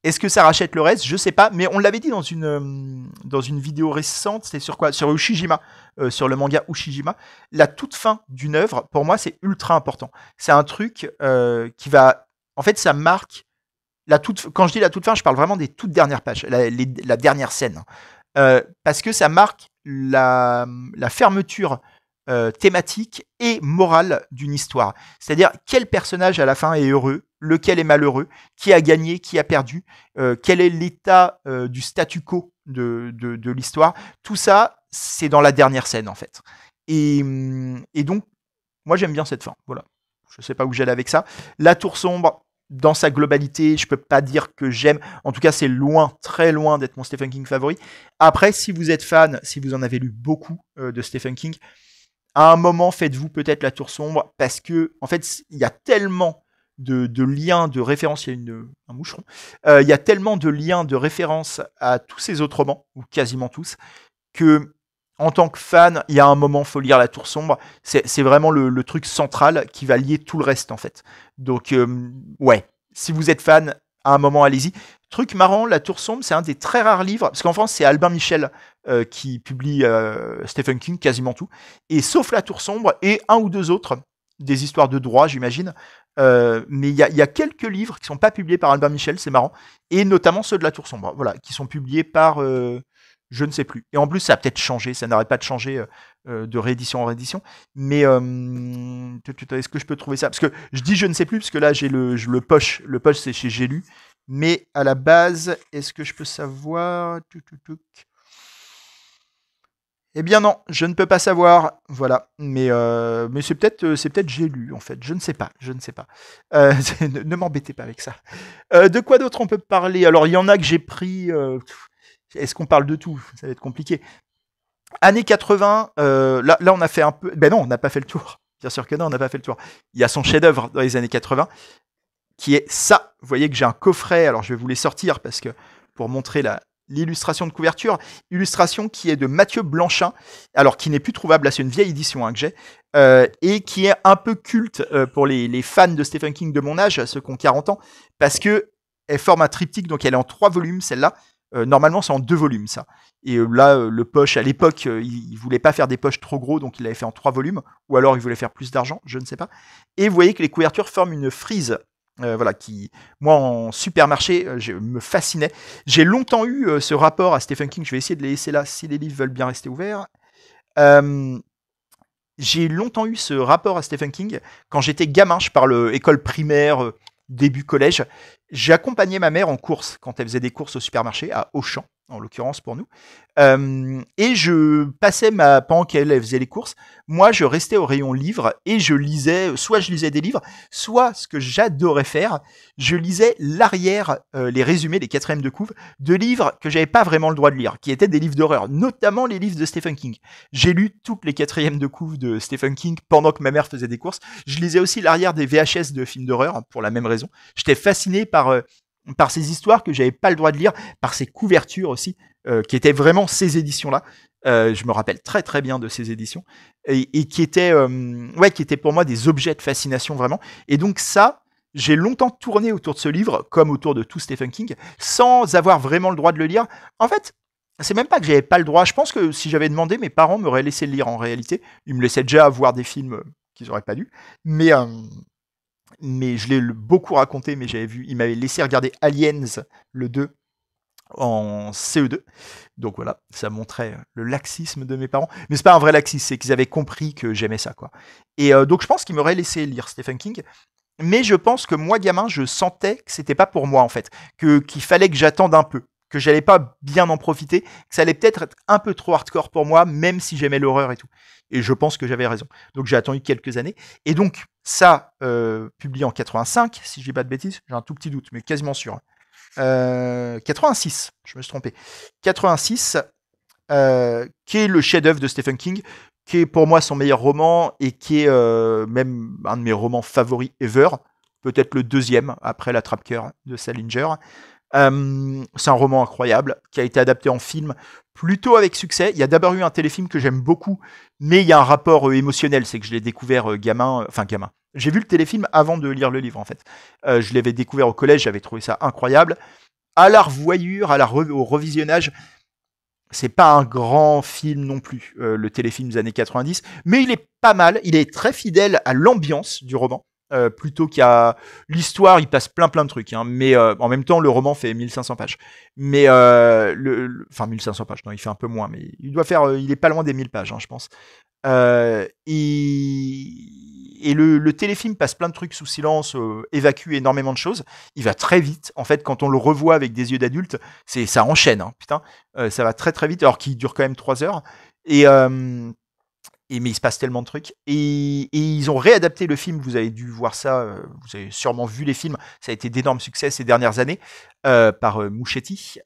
Est-ce que ça rachète le reste? Je sais pas, mais on l'avait dit dans une vidéo récente. C'est sur quoi? Sur Ushijima, sur le manga Ushijima. La toute fin d'une œuvre, pour moi, c'est ultra important. C'est un truc qui va, en fait, ça marque. Quand je dis la toute fin, je parle vraiment des toutes dernières pages, la dernière scène. Parce que ça marque la fermeture thématique et morale d'une histoire. C'est-à-dire quel personnage à la fin est heureux, lequel est malheureux, qui a gagné, qui a perdu, quel est l'état du statu quo de l'histoire. Tout ça, c'est dans la dernière scène en fait. Et donc, moi j'aime bien cette fin. Voilà. Je sais pas où j'allais avec ça. La Tour Sombre, dans sa globalité, je peux pas dire que j'aime. En tout cas, c'est loin, très loin d'être mon Stephen King favori. Après, si vous êtes fan, si vous en avez lu beaucoup de Stephen King, à un moment, faites-vous peut-être La Tour Sombre, parce que, en fait, il y a tellement de liens, de références, il y a un moucheron, il y a tellement de liens, de références à tous ces autres romans, ou quasiment tous, que, en tant que fan, il y a un moment, faut lire La Tour Sombre. C'est vraiment le truc central qui va lier tout le reste, en fait. Donc, ouais, si vous êtes fan, à un moment, allez-y. Truc marrant, La Tour Sombre, c'est un des très rares livres, parce qu'en France, c'est Albin Michel qui publie Stephen King, quasiment tout. Et sauf La Tour Sombre et un ou deux autres, des histoires de droit, j'imagine. Mais il y a quelques livres qui sont pas publiés par Albin Michel, c'est marrant. Et notamment ceux de La Tour Sombre, voilà, qui sont publiés par... je ne sais plus. Et en plus, ça a peut-être changé, ça n'arrête pas de changer de réédition en réédition. Mais est-ce que je peux trouver ça? Parce que je dis je ne sais plus, parce que là, j'ai le poche. Le poche, c'est chez J'ai lu. Mais à la base, est-ce que je peux savoir? Eh bien non, je ne peux pas savoir. Voilà. Mais c'est peut-être J'ai lu, en fait. Je ne sais pas. Je ne sais pas. Ne m'embêtez pas avec ça. De quoi d'autre on peut parler? Alors, il y en a que j'ai pris... est-ce qu'on parle de tout? Ça va être compliqué. Années 80, là, on a fait un peu... Ben non, on n'a pas fait le tour. Bien sûr que non, on n'a pas fait le tour. Il y a son chef-d'œuvre dans les années 80, qui est ça. Vous voyez que j'ai un coffret, alors je vais vous les sortir, parce que pour montrer l'illustration de couverture, illustration qui est de Mathieu Blanchin, alors qui n'est plus trouvable, là c'est une vieille édition que j'ai, et qui est un peu culte pour les fans de Stephen King de mon âge, ceux qui ont 40 ans, parce que elle forme un triptyque, donc elle est en 3 volumes, celle-là. Normalement, c'est en 2 volumes, ça. Et là, le poche, à l'époque, il voulait pas faire des poches trop gros, donc il l'avait fait en 3 volumes. Ou alors, il voulait faire plus d'argent, je ne sais pas. Et vous voyez que les couvertures forment une frise, voilà, qui, moi, en supermarché, me fascinait. J'ai longtemps eu ce rapport à Stephen King. Je vais essayer de les laisser là, si les livres veulent bien rester ouverts. J'ai longtemps eu ce rapport à Stephen King. Quand j'étais gamin, je parle école primaire, début collège, j'ai accompagné ma mère en course quand elle faisait des courses au supermarché, à Auchan, en l'occurrence pour nous. Et je passais pendant qu'elle faisait les courses, moi je restais au rayon livres et je lisais, soit je lisais des livres, soit ce que j'adorais faire, je lisais l'arrière, les résumés, les quatrièmes de couve, de livres que j'avais pas vraiment le droit de lire, qui étaient des livres d'horreur, notamment les livres de Stephen King. J'ai lu toutes les quatrièmes de couve de Stephen King pendant que ma mère faisait des courses. Je lisais aussi l'arrière des VHS de films d'horreur, pour la même raison. J'étais fasciné par ces histoires que j'avais pas le droit de lire, par ces couvertures aussi, qui étaient vraiment ces éditions-là. Je me rappelle très très bien de ces éditions et qui étaient pour moi des objets de fascination vraiment. Et donc ça, j'ai longtemps tourné autour de ce livre, comme autour de tout Stephen King, sans avoir vraiment le droit de le lire. En fait, c'est même pas que j'avais pas le droit. Je pense que si j'avais demandé, mes parents m'auraient laissé le lire en réalité. Ils me laissaient déjà voir des films qu'ils auraient pas dû. Mais je l'ai beaucoup raconté, mais il m'avait laissé regarder Aliens, le 2, en CE2. Donc voilà, ça montrait le laxisme de mes parents. Mais c'est pas un vrai laxisme, c'est qu'ils avaient compris que j'aimais ça, quoi. Et donc je pense qu'ils m'auraient laissé lire Stephen King. Mais je pense que moi, gamin, je sentais que c'était pas pour moi, en fait. Qu'il fallait que j'attende un peu. Que j'allais pas bien en profiter. Que ça allait peut-être être un peu trop hardcore pour moi, même si j'aimais l'horreur et tout. Et je pense que j'avais raison. Donc j'ai attendu quelques années. Et donc, ça, publié en 85, si je dis pas de bêtises, j'ai un tout petit doute, mais quasiment sûr. 86, je me suis trompé. 86, qui est le chef-d'œuvre de Stephen King, qui est pour moi son meilleur roman et qui est même un de mes romans favoris ever, peut-être le deuxième après L'Attrape-Cœur de Salinger. C'est un roman incroyable qui a été adapté en film plutôt avec succès. Il y a d'abord eu un téléfilm que j'aime beaucoup, mais il y a un rapport émotionnel, c'est que je l'ai découvert gamin. J'ai vu le téléfilm avant de lire le livre en fait. Je l'avais découvert au collège, j'avais trouvé ça incroyable. À la revoyure, au revisionnage, c'est pas un grand film non plus, le téléfilm des années 90, mais il est pas mal, il est très fidèle à l'ambiance du roman. Plutôt qu'à l'histoire, il passe plein de trucs, hein, mais en même temps, le roman fait 1500 pages. Mais 1500 pages, non, il fait un peu moins, mais il est pas loin des 1000 pages, hein, je pense. Et le téléfilm passe plein de trucs sous silence, évacue énormément de choses. Il va très vite. En fait, quand on le revoit avec des yeux d'adulte, ça enchaîne. Hein, putain, ça va très très vite, alors qu'il dure quand même 3 heures. Et, mais il se passe tellement de trucs. Et ils ont réadapté le film. Vous avez dû voir ça. Vous avez sûrement vu les films. Ça a été d'énormes succès ces dernières années par Muschietti.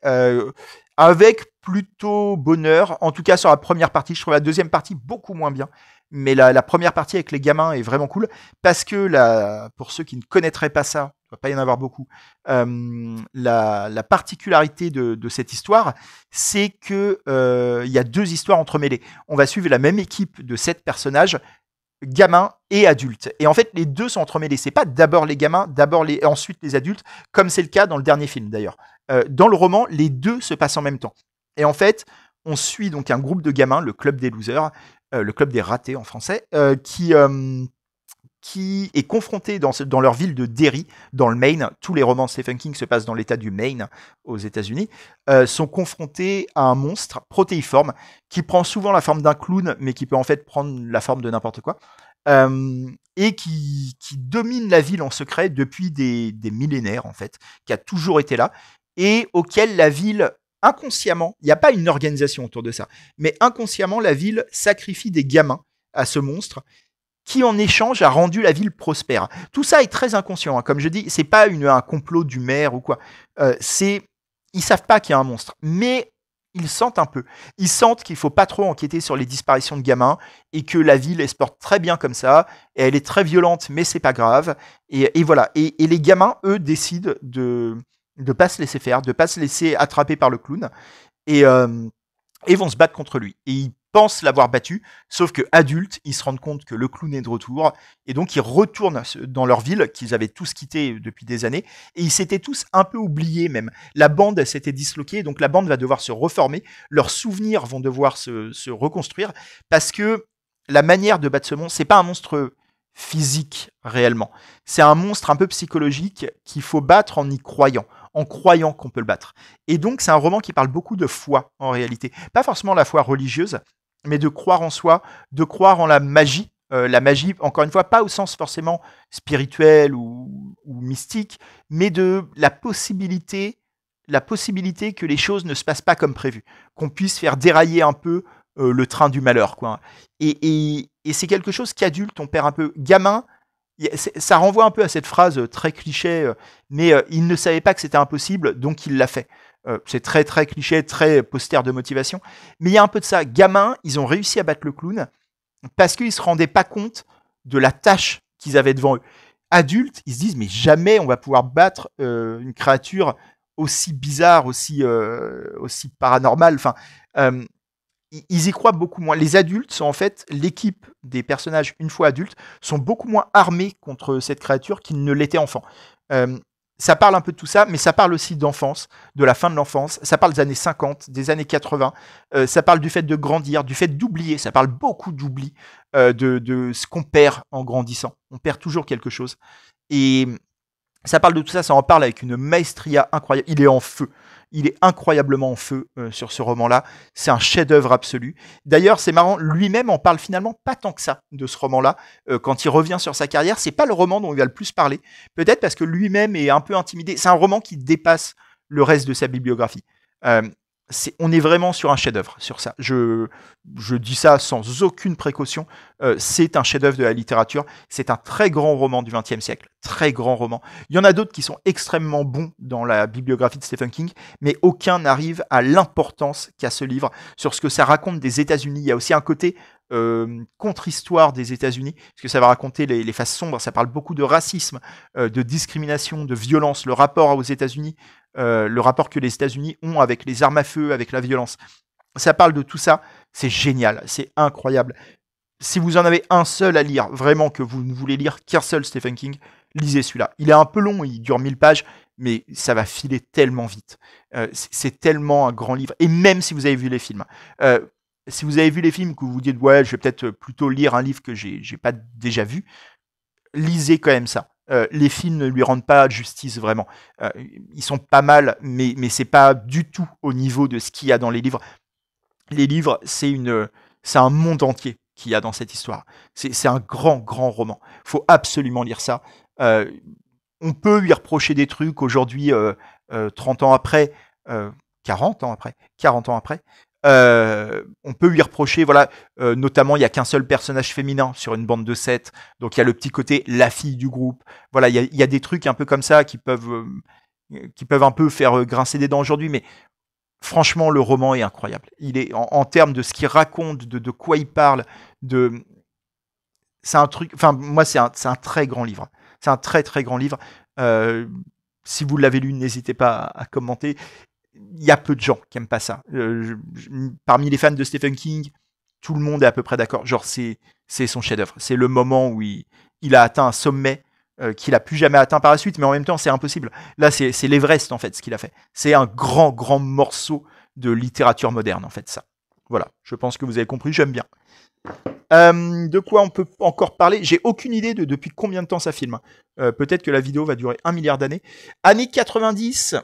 Avec plutôt bonheur. En tout cas, sur la première partie. Je trouve la deuxième partie beaucoup moins bien. Mais la première partie avec les gamins est vraiment cool. Parce que pour ceux qui ne connaîtraient pas ça, il ne va pas y en avoir beaucoup, la particularité de cette histoire, c'est que il y a 2 histoires entremêlées. On va suivre la même équipe de 7 personnages, gamins et adultes. Et en fait, les 2 sont entremêlés. C'est pas d'abord les gamins, ensuite les adultes, comme c'est le cas dans le dernier film d'ailleurs. Dans le roman, les 2 se passent en même temps. Et en fait, on suit donc un groupe de gamins, le club des losers, le club des ratés en français, qui est confronté dans leur ville de Derry, dans le Maine. Tous les romans de Stephen King se passent dans l'état du Maine, aux États-Unis. Sont confrontés à un monstre protéiforme qui prend souvent la forme d'un clown, mais qui peut en fait prendre la forme de n'importe quoi. Et qui domine la ville en secret depuis des millénaires, en fait, qui a toujours été là, et auquel la ville, inconsciemment, il n'y a pas une organisation autour de ça, mais inconsciemment, la ville sacrifie des gamins à ce monstre, qui en échange a rendu la ville prospère. Tout ça est très inconscient, hein. Comme je dis, c'est pas un complot du maire ou quoi. Ils savent pas qu'il y a un monstre, mais ils sentent un peu. Ils sentent qu'il faut pas trop enquêter sur les disparitions de gamins et que la ville elle se porte très bien comme ça. Et elle est très violente, mais c'est pas grave. Et voilà. Et les gamins, eux, décident de pas se laisser faire, de pas se laisser attraper par le clown et vont se battre contre lui. Et ils pensent l'avoir battu, sauf que adultes, ils se rendent compte que le clown est de retour, et donc ils retournent dans leur ville, qu'ils avaient tous quitté depuis des années, et ils s'étaient tous un peu oubliés même. La bande s'était disloquée, donc la bande va devoir se reformer, leurs souvenirs vont devoir se reconstruire, parce que la manière de battre ce monstre, c'est pas un monstre physique réellement, c'est un monstre un peu psychologique qu'il faut battre en croyant qu'on peut le battre. Et donc c'est un roman qui parle beaucoup de foi en réalité, pas forcément la foi religieuse, mais de croire en soi, de croire en la magie. La magie, encore une fois, pas au sens forcément spirituel ou mystique, mais de la possibilité que les choses ne se passent pas comme prévu, qu'on puisse faire dérailler un peu le train du malheur, quoi. Et c'est quelque chose qu'adulte on perd un peu. Gamin, ça renvoie un peu à cette phrase très cliché, mais il ne savait pas que c'était impossible, donc il l'a fait. C'est très très cliché, très poster de motivation, mais il y a un peu de ça. Gamin, ils ont réussi à battre le clown parce qu'ils se rendaient pas compte de la tâche qu'ils avaient devant eux. Adultes, ils se disent mais jamais on va pouvoir battre une créature aussi bizarre, aussi paranormale. Enfin, ils y croient beaucoup moins. Les adultes sont en fait l'équipe des personnages une fois adultes sont beaucoup moins armés contre cette créature qu'ils ne l'étaient enfants. Euh, Ça parle un peu de tout ça, mais ça parle aussi d'enfance, de la fin de l'enfance. Ça parle des années 50, des années 80. Ça parle du fait de grandir, du fait d'oublier. Ça parle beaucoup d'oubli, de ce qu'on perd en grandissant. On perd toujours quelque chose. Et ça parle de tout ça, ça en parle avec une maestria incroyable. Il est en feu. Il est incroyablement en feu sur ce roman-là. C'est un chef-d'œuvre absolu. D'ailleurs, c'est marrant, lui-même en parle finalement pas tant que ça de ce roman-là. Quand il revient sur sa carrière, c'est pas le roman dont il va le plus parler. Peut-être parce que lui-même est un peu intimidé. C'est un roman qui dépasse le reste de sa bibliographie. Euh, on est vraiment sur un chef-d'œuvre sur ça. Je dis ça sans aucune précaution. C'est un chef-d'œuvre de la littérature. C'est un très grand roman du XXe siècle. Très grand roman. Il y en a d'autres qui sont extrêmement bons dans la bibliographie de Stephen King, mais aucun n'arrive à l'importance qu'a ce livre sur ce que ça raconte des États-Unis. Il y a aussi un côté contre-histoire des États-Unis, parce que ça va raconter les faces sombres. Ça parle beaucoup de racisme, de discrimination, de violence, le rapport aux États-Unis. Le rapport que les États-Unis ont avec les armes à feu, avec la violence. Ça parle de tout ça, c'est génial, c'est incroyable. Si vous en avez un seul à lire, vraiment que vous ne voulez lire qu'un seul Stephen King, lisez celui-là. Il est un peu long, il dure 1000 pages, mais ça va filer tellement vite. C'est tellement un grand livre. Et même si vous avez vu les films, si vous avez vu les films que vous vous dites ouais, je vais peut-être plutôt lire un livre que j'ai pas déjà vu, lisez quand même ça. Les films ne lui rendent pas justice vraiment. Ils sont pas mal, mais c'est pas du tout au niveau de ce qu'il y a dans les livres. Les livres, c'est un monde entier qu'il y a dans cette histoire. C'est un grand, grand roman. Faut absolument lire ça. Euh, on peut lui reprocher des trucs aujourd'hui, 30 ans après, 40 ans après, 40 ans après. On peut lui reprocher, voilà, notamment il n'y a qu'un seul personnage féminin sur une bande de 7, donc il y a le petit côté la fille du groupe. Voilà, il y a des trucs un peu comme ça qui peuvent un peu faire grincer des dents aujourd'hui, mais franchement, le roman est incroyable. Il est en termes de ce qu'il raconte, de quoi il parle, de c'est un truc. Enfin, moi, c'est un très grand livre. C'est un très très grand livre. Euh, si vous l'avez lu, n'hésitez pas à commenter. Il y a peu de gens qui aiment pas ça. Parmi les fans de Stephen King, tout le monde est à peu près d'accord. Genre, c'est son chef-d'œuvre. C'est le moment où il a atteint un sommet qu'il a plus jamais atteint par la suite, mais en même temps, c'est impossible. Là, c'est l'Everest, en fait, ce qu'il a fait. C'est un grand, grand morceau de littérature moderne, en fait, ça. Voilà, je pense que vous avez compris, j'aime bien. De quoi on peut encore parler? J'ai aucune idée de depuis combien de temps ça filme. Peut-être que la vidéo va durer 1 milliard d'années. Années 90,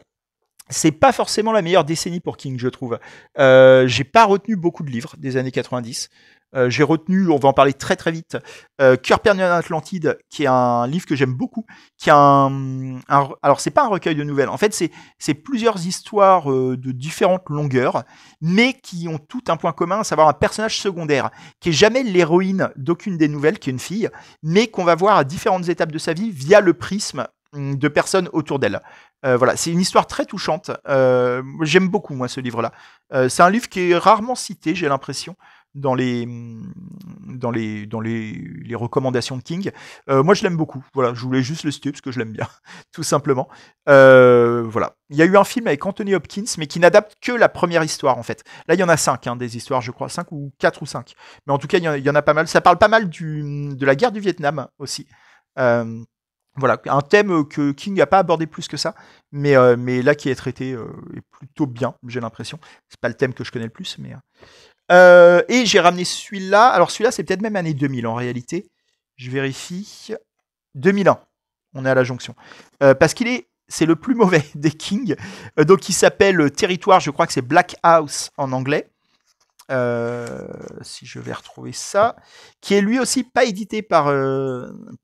c'est pas forcément la meilleure décennie pour King, je trouve. J'ai pas retenu beaucoup de livres des années 90. J'ai retenu, on va en parler très très vite, Cœur perdu en Atlantide, qui est un livre que j'aime beaucoup, qui a alors c'est pas un recueil de nouvelles, en fait c'est plusieurs histoires de différentes longueurs, mais qui ont tout un point commun, à savoir un personnage secondaire, qui est jamais l'héroïne d'aucune des nouvelles, qui est une fille, mais qu'on va voir à différentes étapes de sa vie via le prisme de personnes autour d'elle. Voilà, c'est une histoire très touchante. J'aime beaucoup moi ce livre-là. C'est un livre qui est rarement cité, j'ai l'impression, dans les recommandations de King. Moi, je l'aime beaucoup. Voilà, je voulais juste le citer parce que je l'aime bien, tout simplement. Voilà. Il y a eu un film avec Anthony Hopkins, mais qui n'adapte que la première histoire, en fait. Là, il y en a 5, hein, des histoires, je crois. 5 ou 4 ou 5. Mais en tout cas, il y en a pas mal. Ça parle pas mal de la guerre du Vietnam aussi. Voilà, un thème que King n'a pas abordé plus que ça, mais là qui est traité est plutôt bien, j'ai l'impression. C'est pas le thème que je connais le plus, mais... et j'ai ramené celui-là. Alors celui-là, c'est peut-être même année 2000 en réalité. Je vérifie. 2001. On est à la jonction. Parce c'est le plus mauvais des King. Donc il s'appelle Territoire, je crois que c'est Black House en anglais. Si je vais retrouver ça, qui est lui aussi pas édité par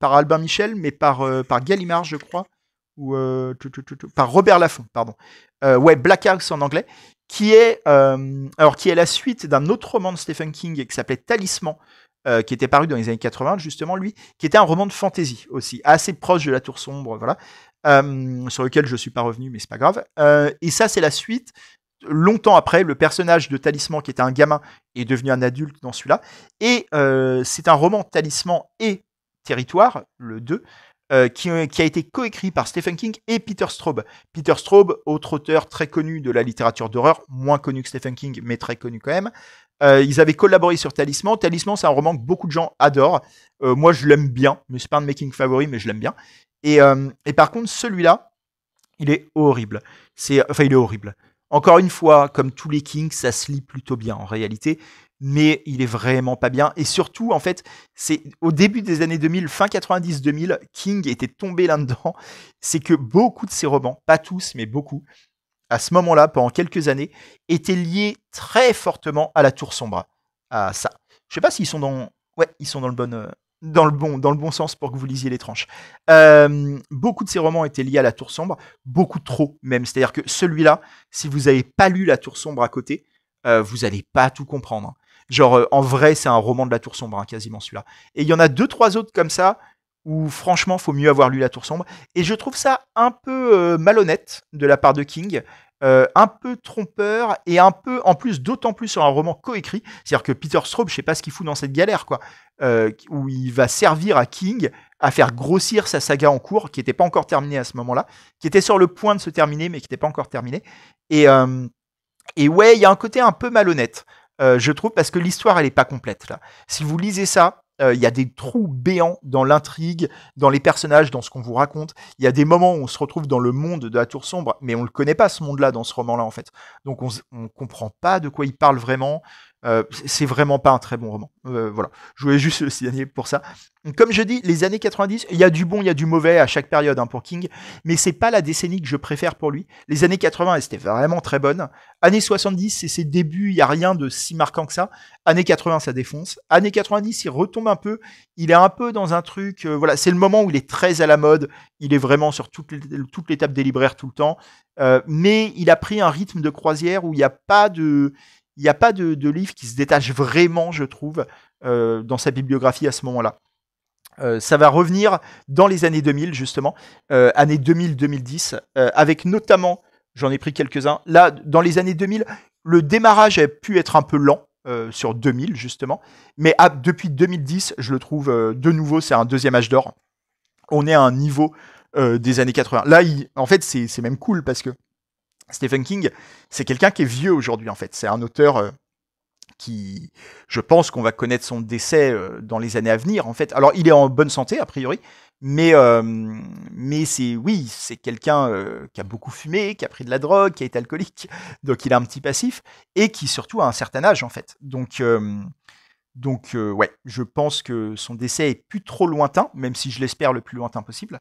Albin Michel, mais par Gallimard, je crois, ou par Robert Laffont, pardon. Ouais, Black House en anglais, qui est la suite d'un autre roman de Stephen King qui s'appelait Talisman, qui était paru dans les années 80, justement, lui, qui était un roman de fantasy aussi, assez proche de La Tour Sombre, voilà, sur lequel je suis pas revenu, mais c'est pas grave. Et ça, c'est la suite. Longtemps après, le personnage de Talisman, qui était un gamin, est devenu un adulte dans celui-là. Et c'est un roman Talisman et Territoire, le 2, qui a été coécrit par Stephen King et Peter Straub. Peter Straub, autre auteur très connu de la littérature d'horreur, moins connu que Stephen King, mais très connu quand même. Ils avaient collaboré sur Talisman. Talisman, c'est un roman que beaucoup de gens adorent. Moi, je l'aime bien, mais c'est pas un de mes King favoris, mais je l'aime bien. Et par contre, celui-là, il est horrible. Il est horrible. Encore une fois, comme tous les Kings, ça se lit plutôt bien en réalité, mais il est vraiment pas bien. Et surtout, en fait, c'est au début des années 2000, fin 90-2000, King était tombé là-dedans. C'est que beaucoup de ses romans, pas tous, mais beaucoup, à ce moment-là, pendant quelques années, étaient liés très fortement à la Tour Sombre, à ça. Je sais pas s'ils sont ils sont dans le bon sens pour que vous lisiez les tranches. Beaucoup de ces romans étaient liés à la Tour Sombre, beaucoup trop même. C'est-à-dire que celui-là, si vous n'avez pas lu la Tour Sombre à côté, vous n'allez pas tout comprendre. Genre, en vrai, c'est un roman de la Tour Sombre, hein, quasiment celui-là. Et il y en a 2-3 autres comme ça, où franchement, faut mieux avoir lu la Tour Sombre. Et je trouve ça un peu malhonnête de la part de King. Un peu trompeur et un peu, en plus, d'autant plus sur un roman coécrit. C'est-à-dire que Peter Straub, je sais pas ce qu'il fout dans cette galère, quoi, où il va servir à King à faire grossir sa saga en cours, qui n'était pas encore terminée à ce moment-là, qui était sur le point de se terminer, mais qui n'était pas encore terminée. Et ouais, il y a un côté un peu malhonnête, je trouve, parce que l'histoire, elle est pas complète, là. Si vous lisez ça, il y a des trous béants dans l'intrigue, dans les personnages, dans ce qu'on vous raconte. Il y a des moments où on se retrouve dans le monde de la Tour Sombre, mais on le connaît pas, ce monde-là, dans ce roman-là, en fait. Donc on comprend pas de quoi il parle vraiment. C'est vraiment pas un très bon roman. Voilà, je voulais juste le signaler pour ça. Comme je dis, les années 90, il y a du bon, il y a du mauvais à chaque période hein, pour King, mais c'est pas la décennie que je préfère pour lui. Les années 80, elles étaient vraiment très bonnes. Années 70, c'est ses débuts, il y a rien de si marquant que ça. Années 80, ça défonce. Années 90, il retombe un peu. Il est un peu dans un truc. Voilà, c'est le moment où il est très à la mode. Il est vraiment sur toutes les tables des libraires tout le temps. Mais il a pris un rythme de croisière où il n'y a pas de livre qui se détache vraiment, je trouve, dans sa bibliographie à ce moment-là. Ça va revenir dans les années 2000, justement, années 2000-2010, avec notamment, j'en ai pris quelques-uns, là, dans les années 2000, le démarrage a pu être un peu lent, sur 2000, justement, mais depuis 2010, je le trouve, de nouveau, c'est un deuxième âge d'or. On est à un niveau des années 80. Là, en fait, c'est même cool, parce que Stephen King, c'est quelqu'un qui est vieux aujourd'hui, en fait. C'est un auteur qui, je pense qu'on va connaître son décès dans les années à venir, en fait. Alors, il est en bonne santé, a priori, mais c'est quelqu'un qui a beaucoup fumé, qui a pris de la drogue, qui a été alcoolique, donc il a un petit passif, et qui surtout a un certain âge, en fait. Donc, ouais, je pense que son décès est plus trop lointain, même si je l'espère le plus lointain possible.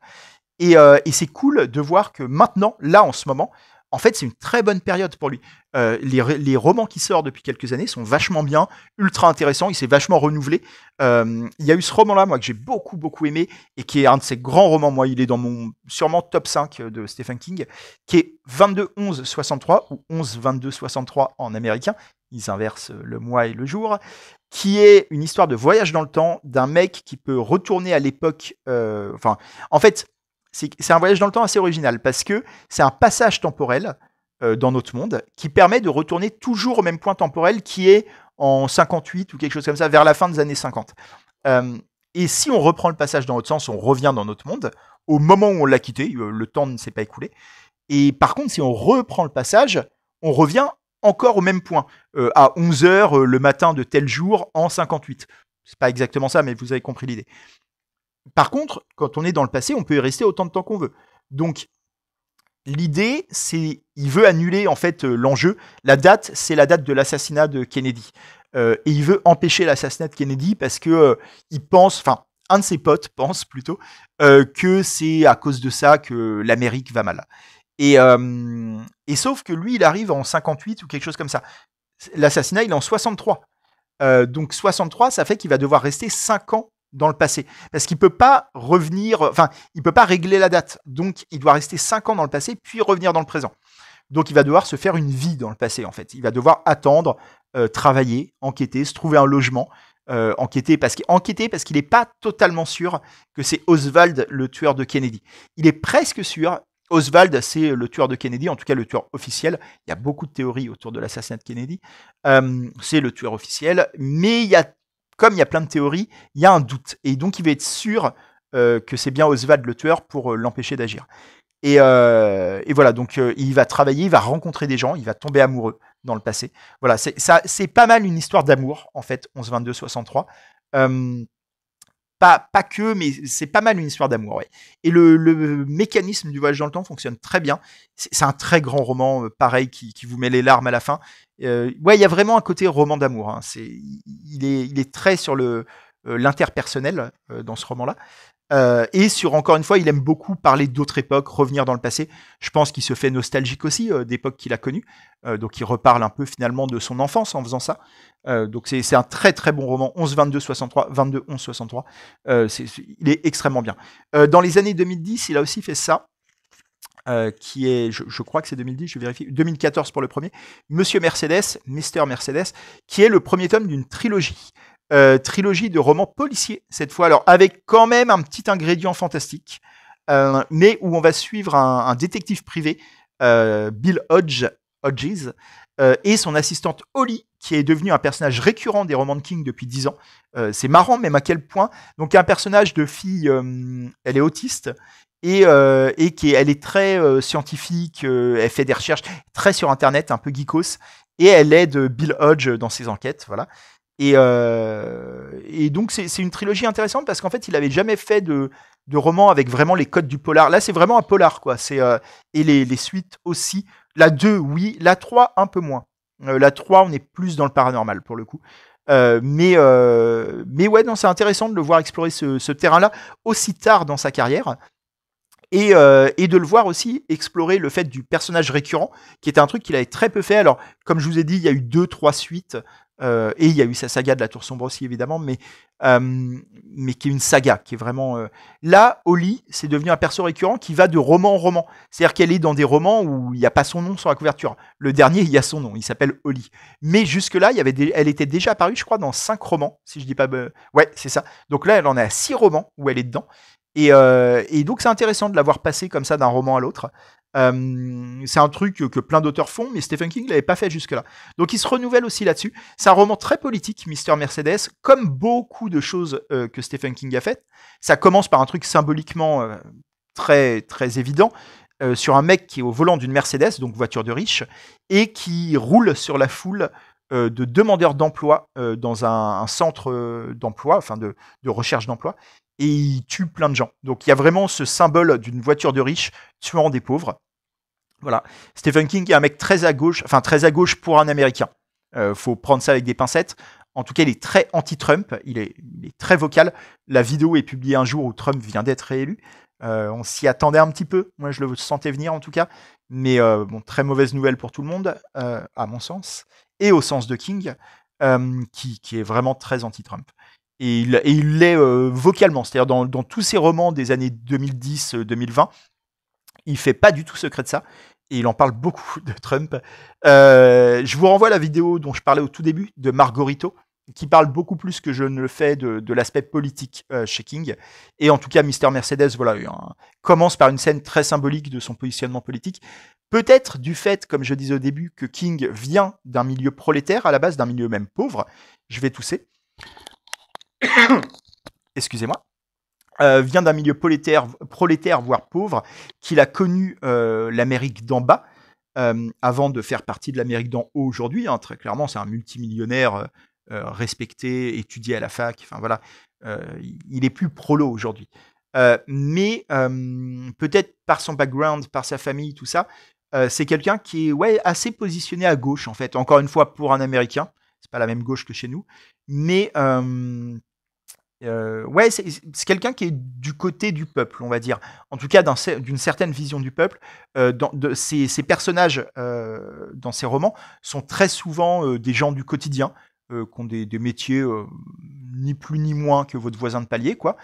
Et c'est cool de voir que maintenant, là, en ce moment, en fait, c'est une très bonne période pour lui. Les romans qui sortent depuis quelques années sont vachement bien, ultra intéressants, il s'est vachement renouvelé. Il y a eu ce roman-là, moi, que j'ai beaucoup, beaucoup aimé, et qui est un de ses grands romans. Moi, il est dans mon sûrement top 5 de Stephen King, qui est 22-11-63, ou 11-22-63 en américain. Ils inversent le mois et le jour, qui est une histoire de voyage dans le temps d'un mec qui peut retourner à l'époque. En fait, c'est un voyage dans le temps assez original parce que c'est un passage temporel dans notre monde qui permet de retourner toujours au même point temporel qui est en 58 ou quelque chose comme ça, vers la fin des années 50. Et si on reprend le passage dans l'autre sens, on revient dans notre monde au moment où on l'a quitté, le temps ne s'est pas écoulé. Et par contre, si on reprend le passage, on revient encore au même point, à 11h le matin de tel jour en 58. C'est pas exactement ça, mais vous avez compris l'idée. Par contre, quand on est dans le passé, on peut y rester autant de temps qu'on veut. Donc, l'idée, c'est, il veut annuler en fait l'enjeu. La date, c'est la date de l'assassinat de Kennedy. Et il veut empêcher l'assassinat de Kennedy parce que il pense, enfin, un de ses potes pense plutôt que c'est à cause de ça que l'Amérique va mal. Et sauf que lui, il arrive en 58 ou quelque chose comme ça. L'assassinat, il est en 63. Donc 63, ça fait qu'il va devoir rester 5 ans dans le passé. Parce qu'il peut pas revenir, enfin, il peut pas régler la date. Donc, il doit rester 5 ans dans le passé, puis revenir dans le présent. Donc, il va devoir se faire une vie dans le passé, en fait. Il va devoir attendre, travailler, enquêter, se trouver un logement, enquêter parce qu'il n'est pas totalement sûr que c'est Oswald le tueur de Kennedy. Il est presque sûr. Oswald, c'est le tueur de Kennedy, en tout cas le tueur officiel. Il y a beaucoup de théories autour de l'assassinat de Kennedy. C'est le tueur officiel, mais comme il y a plein de théories, il y a un doute. Et donc, il va être sûr que c'est bien Oswald le tueur pour l'empêcher d'agir. Et voilà, donc il va travailler, il va rencontrer des gens, il va tomber amoureux dans le passé. Voilà, c'est pas mal une histoire d'amour, en fait, 11-22-63. Pas que, mais c'est pas mal une histoire d'amour, ouais. Et le mécanisme du voyage dans le temps fonctionne très bien. C'est un très grand roman, pareil, qui vous met les larmes à la fin. Ouais, il y a vraiment un côté roman d'amour. Hein. Il est très sur l'interpersonnel dans ce roman-là. Et sur, encore une fois, il aime beaucoup parler d'autres époques, revenir dans le passé. Je pense qu'il se fait nostalgique aussi d'époques qu'il a connues. Donc il reparle un peu finalement de son enfance en faisant ça. Donc c'est un très très bon roman, 11-22-63, 22-11-63. Il est extrêmement bien. Dans les années 2010, il a aussi fait ça. Qui est, je crois que c'est 2010, je vérifie, 2014 pour le premier, Monsieur Mercedes, Mister Mercedes, qui est le premier tome d'une trilogie. Trilogie de romans policiers, cette fois, alors avec quand même un petit ingrédient fantastique, mais où on va suivre un détective privé, Bill Hodges, et son assistante Holly, qui est devenue un personnage récurrent des romans de King depuis 10 ans. C'est marrant, même à quel point. Donc, un personnage de fille, elle est autiste, et elle est très scientifique, elle fait des recherches très sur Internet, un peu geekos, et elle aide Bill Hodge dans ses enquêtes, voilà. Et donc c'est une trilogie intéressante parce qu'en fait il avait jamais fait de roman avec vraiment les codes du polar. Là c'est vraiment un polar quoi. Et les suites aussi. La 2 oui, la 3 un peu moins. La 3, on est plus dans le paranormal pour le coup. Mais ouais, non, c'est intéressant de le voir explorer ce terrain-là aussi tard dans sa carrière. Et de le voir aussi explorer le fait du personnage récurrent, qui était un truc qu'il avait très peu fait. Alors, comme je vous ai dit, il y a eu 2-3 suites, et il y a eu sa saga de la Tour Sombre aussi, évidemment, mais qui est une saga, qui est vraiment... Là, Holly, c'est devenu un perso récurrent qui va de roman en roman. C'est-à-dire qu'elle est dans des romans où il n'y a pas son nom sur la couverture. Le dernier, il y a son nom, il s'appelle Holly. Mais jusque-là, elle était déjà apparue, je crois, dans 5 romans, si je dis pas... Ouais, c'est ça. Donc là, elle en est à 6 romans où elle est dedans. Et donc c'est intéressant de l'avoir passé comme ça d'un roman à l'autre. C'est un truc que plein d'auteurs font, mais Stephen King l'avait pas fait jusque-là. Donc il se renouvelle aussi là-dessus. C'est un roman très politique, Mister Mercedes, comme beaucoup de choses que Stephen King a faites. Ça commence par un truc symboliquement très très évident, sur un mec qui est au volant d'une Mercedes, donc voiture de riche, et qui roule sur la foule de demandeurs d'emploi dans un centre d'emploi, enfin de recherche d'emploi, et il tue plein de gens. Donc il y a vraiment ce symbole d'une voiture de riche tuant des pauvres. Voilà. Stephen King est un mec très à gauche, enfin très à gauche pour un Américain. Faut prendre ça avec des pincettes. En tout cas, il est très anti-Trump, il est très vocal. La vidéo est publiée un jour où Trump vient d'être réélu. On s'y attendait un petit peu, moi je le sentais venir en tout cas. Mais bon, très mauvaise nouvelle pour tout le monde, à mon sens, et au sens de King, qui est vraiment très anti-Trump. Et il l'est vocalement, c'est-à-dire dans tous ses romans des années 2010-2020, il fait pas du tout secret de ça, et il en parle beaucoup de Trump. Je vous renvoie à la vidéo dont je parlais au tout début, de Margarito, qui parle beaucoup plus que je ne le fais de l'aspect politique chez King. Et en tout cas, Mister Mercedes, voilà, commence par une scène très symbolique de son positionnement politique. Peut-être du fait, comme je disais au début, que King vient d'un milieu prolétaire, à la base d'un milieu même pauvre. Je vais tousser. Excusez-moi. Vient d'un milieu prolétaire, voire pauvre, qu'il a connu l'Amérique d'en bas, avant de faire partie de l'Amérique d'en haut aujourd'hui. Hein, très clairement, c'est un multimillionnaire respecté, étudié à la fac. Enfin voilà, il est plus prolo aujourd'hui. Mais peut-être par son background, par sa famille, tout ça, c'est quelqu'un qui est assez positionné à gauche en fait. Encore une fois, pour un Américain, c'est pas la même gauche que chez nous, mais c'est quelqu'un qui est du côté du peuple, on va dire. En tout cas, d'une certaine vision du peuple. Ces personnages dans ces romans sont très souvent des gens du quotidien, qui ont des métiers ni plus ni moins que votre voisin de palier, quoi.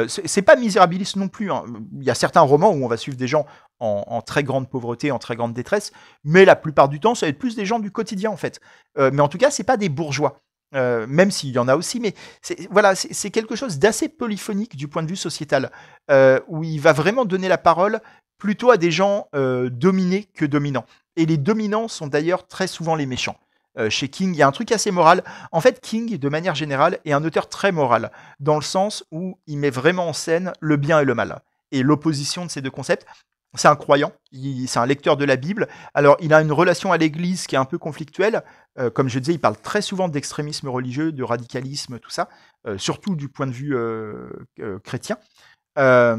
C'est pas misérabiliste non plus. Hein. Il y a certains romans où on va suivre des gens en très grande pauvreté, en très grande détresse, mais la plupart du temps, ça va être plus des gens du quotidien, en fait. Mais en tout cas, c'est pas des bourgeois. Même s'il y en a aussi, mais c'est quelque chose d'assez polyphonique du point de vue sociétal, où il va vraiment donner la parole plutôt à des gens dominés que dominants. Et les dominants sont d'ailleurs très souvent les méchants. Chez King, il y a un truc assez moral. En fait, King, de manière générale, est un auteur très moral, dans le sens où il met vraiment en scène le bien et le mal, et l'opposition de ces deux concepts. C'est un croyant, c'est un lecteur de la Bible. Alors, il a une relation à l'Église qui est un peu conflictuelle. Comme je disais, il parle très souvent d'extrémisme religieux, de radicalisme, tout ça, surtout du point de vue chrétien. Et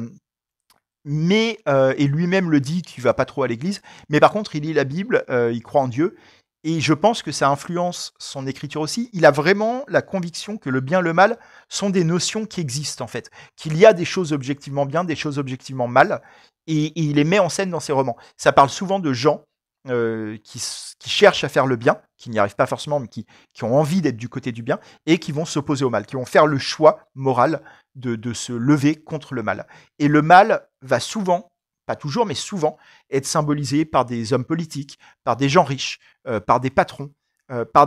lui-même le dit qu'il va pas trop à l'Église. Mais par contre, il lit la Bible, il croit en Dieu. Et je pense que ça influence son écriture aussi. Il a vraiment la conviction que le bien et le mal sont des notions qui existent, en fait. Qu'il y a des choses objectivement bien, des choses objectivement mal. Et il les met en scène dans ses romans. Ça parle souvent de gens qui cherchent à faire le bien, qui n'y arrivent pas forcément, mais qui ont envie d'être du côté du bien, et qui vont s'opposer au mal, qui vont faire le choix moral de se lever contre le mal. Et le mal va souvent, pas toujours, mais souvent, être symbolisé par des hommes politiques, par des gens riches, par des patrons,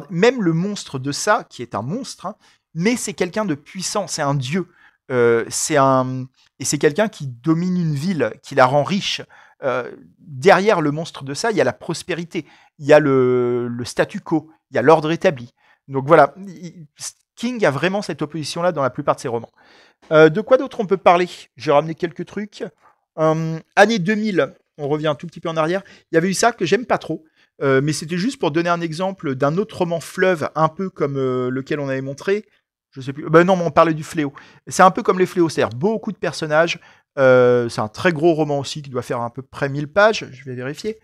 même le monstre de ça, qui est un monstre, hein, mais c'est quelqu'un de puissant, c'est un dieu. Et c'est quelqu'un qui domine une ville, qui la rend riche. Derrière le monstre de ça, il y a la prospérité, il y a le statu quo, il y a l'ordre établi. Donc voilà, King a vraiment cette opposition-là dans la plupart de ses romans. De quoi d'autre on peut parler? J'ai ramené quelques trucs. Année 2000, on revient un tout petit peu en arrière. Il y avait eu ça que j'aime pas trop, mais c'était juste pour donner un exemple d'un autre roman fleuve, un peu comme lequel on avait montré. Je sais plus. Non, mais on parlait du Fléau. C'est un peu comme les Fléaux, c'est-à-dire beaucoup de personnages. C'est un très gros roman aussi qui doit faire à peu près 1000 pages. Je vais vérifier.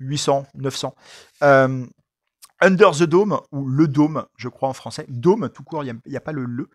800, 900. Under the Dome, ou Le Dôme, je crois en français, Dôme tout court, il n'y a pas le,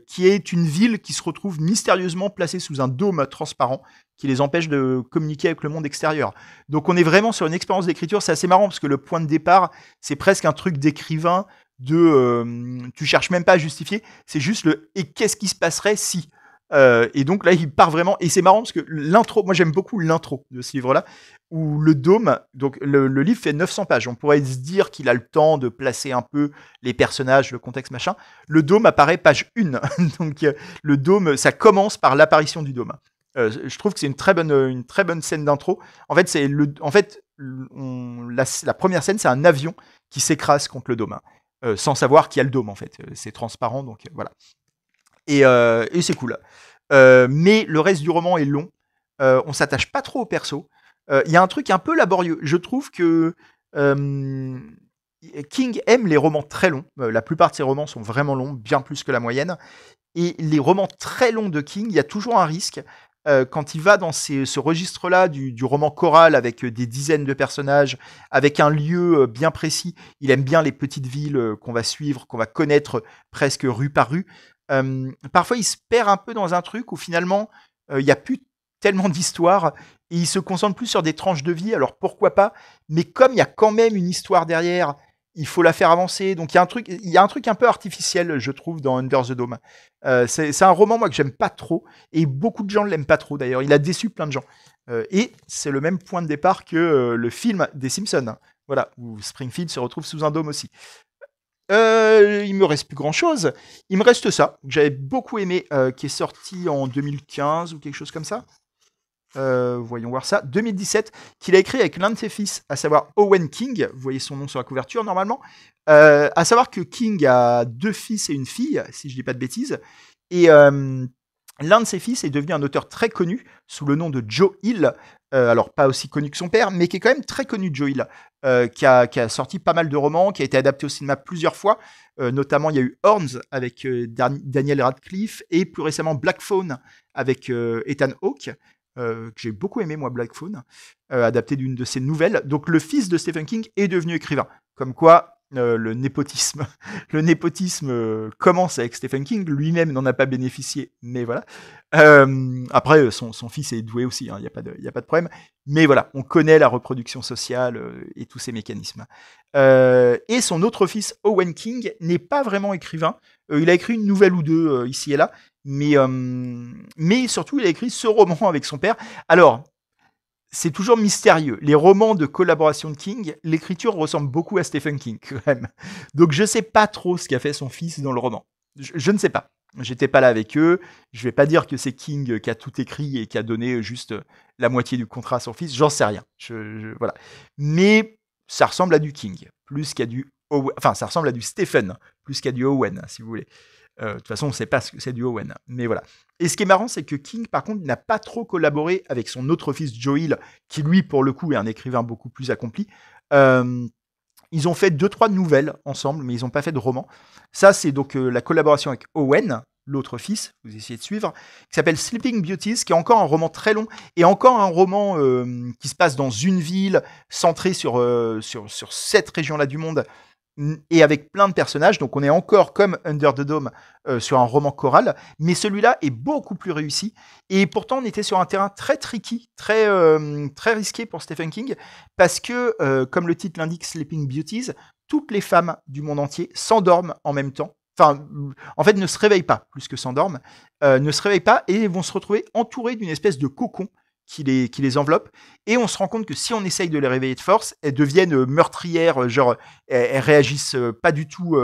qui est une ville qui se retrouve mystérieusement placée sous un dôme transparent qui les empêche de communiquer avec le monde extérieur. Donc on est vraiment sur une expérience d'écriture, c'est assez marrant parce que le point de départ, c'est presque un truc d'écrivain, tu cherches même pas à justifier, c'est juste et qu'est-ce qui se passerait si. Et donc là, il part vraiment, et c'est marrant parce que l'intro, moi j'aime beaucoup l'intro de ce livre-là, où le dôme, donc le livre fait 900 pages, on pourrait se dire qu'il a le temps de placer un peu les personnages, le contexte, machin. Le dôme apparaît page 1, donc le dôme, ça commence par l'apparition du dôme. Je trouve que c'est une très bonne scène d'intro. En fait, la première scène, c'est un avion qui s'écrase contre le dôme, sans savoir qu'il y a le dôme, en fait. C'est transparent, donc voilà. Et c'est cool. Mais le reste du roman est long. On s'attache pas trop au perso. Il y a un truc un peu laborieux. Je trouve que King aime les romans très longs. La plupart de ses romans sont vraiment longs, bien plus que la moyenne. Et les romans très longs de King, il y a toujours un risque. Quand il va dans ce registre-là du roman choral avec des dizaines de personnages, avec un lieu bien précis, il aime bien les petites villes qu'on va suivre, qu'on va connaître presque rue par rue. Parfois, il se perd un peu dans un truc où finalement, il n'y a plus tellement d'histoire et il se concentre plus sur des tranches de vie. Alors pourquoi pas? Mais comme il y a quand même une histoire derrière, il faut la faire avancer. Donc il y a un truc un peu artificiel, je trouve, dans Under the Dome. C'est un roman, moi, que j'aime pas trop, et beaucoup de gens l'aiment pas trop d'ailleurs. Il a déçu plein de gens. Et c'est le même point de départ que le film des Simpsons. Voilà, où Springfield se retrouve sous un dôme aussi. Il me reste plus grand chose. Il me reste ça, que j'avais beaucoup aimé, qui est sorti en 2015 ou quelque chose comme ça. Voyons voir ça. 2017, qu'il a écrit avec l'un de ses fils, à savoir Owen King. Vous voyez son nom sur la couverture normalement. À savoir que King a 2 fils et une fille, si je dis pas de bêtises. Et l'un de ses fils est devenu un auteur très connu sous le nom de Joe Hill. Alors pas aussi connu que son père, mais qui est quand même très connu, Joe Hill, qui a sorti pas mal de romans, qui a été adapté au cinéma plusieurs fois. Notamment, il y a eu Horns avec Daniel Radcliffe et plus récemment Black Phone avec Ethan Hawke. Que j'ai beaucoup aimé, moi, Black Phone, adapté d'une de ses nouvelles. Donc, le fils de Stephen King est devenu écrivain. Comme quoi, le népotisme, commence avec Stephen King. Lui-même n'en a pas bénéficié, mais voilà. Après, son fils est doué aussi, il n'y a pas de problème. Mais voilà, on connaît la reproduction sociale et tous ces mécanismes. Et son autre fils, Owen King, n'est pas vraiment écrivain. Il a écrit une nouvelle ou deux ici et là. Mais surtout, il a écrit ce roman avec son père. Alors, c'est toujours mystérieux. Les romans de collaboration de King, l'écriture ressemble beaucoup à Stephen King, quand même. Donc, je ne sais pas trop ce qu'a fait son fils dans le roman. Je ne sais pas. J'étais pas là avec eux. Je vais pas dire que c'est King qui a tout écrit et qui a donné juste la moitié du contrat à son fils. J'en sais rien. Voilà. Mais ça ressemble à du King, plus qu'à du Owen. Enfin, ça ressemble à du Stephen, plus qu'à du Owen, si vous voulez. De toute façon, on ne sait pas ce que c'est du Owen. Mais voilà. Et ce qui est marrant, c'est que King, par contre, n'a pas trop collaboré avec son autre fils, Joe Hill, qui lui, pour le coup, est un écrivain beaucoup plus accompli. Ils ont fait 2-3 nouvelles ensemble, mais ils n'ont pas fait de roman. Ça, c'est donc la collaboration avec Owen, l'autre fils, vous essayez de suivre, qui s'appelle Sleeping Beauties, qui est encore un roman très long, et encore un roman qui se passe dans une ville, centré sur cette région-là du monde, et avec plein de personnages. Donc on est encore comme Under the Dome sur un roman choral, mais celui-là est beaucoup plus réussi. Et pourtant on était sur un terrain très tricky, très risqué pour Stephen King, parce que comme le titre l'indique, Sleeping Beauties, toutes les femmes du monde entier s'endorment en même temps. Enfin, en fait, ne se réveillent pas, plus que s'endorment, ne se réveillent pas et vont se retrouver entourées d'une espèce de cocon qui les enveloppe, et on se rend compte que si on essaye de les réveiller de force, elles deviennent meurtrières, genre elles réagissent pas du tout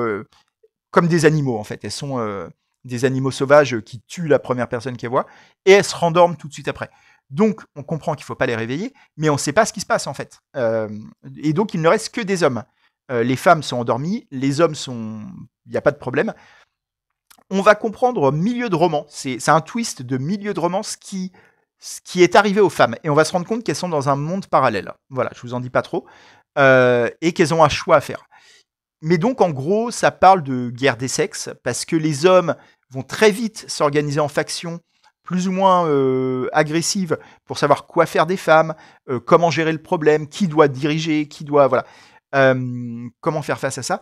comme des animaux en fait, elles sont des animaux sauvages qui tuent la première personne qu'elles voient, et elles se rendorment tout de suite après. Donc on comprend qu'il ne faut pas les réveiller, mais on ne sait pas ce qui se passe en fait. Et donc il ne reste que des hommes. Les femmes sont endormies, les hommes sont... Il n'y a pas de problème. On va comprendre milieu de roman, c'est un twist de milieu de roman, ce qui est arrivé aux femmes. Et on va se rendre compte qu'elles sont dans un monde parallèle. Voilà, je vous en dis pas trop. Et qu'elles ont un choix à faire. Mais donc, en gros, ça parle de guerre des sexes, parce que les hommes vont très vite s'organiser en factions plus ou moins agressive pour savoir quoi faire des femmes, comment gérer le problème, qui doit diriger, qui doit voilà, comment faire face à ça.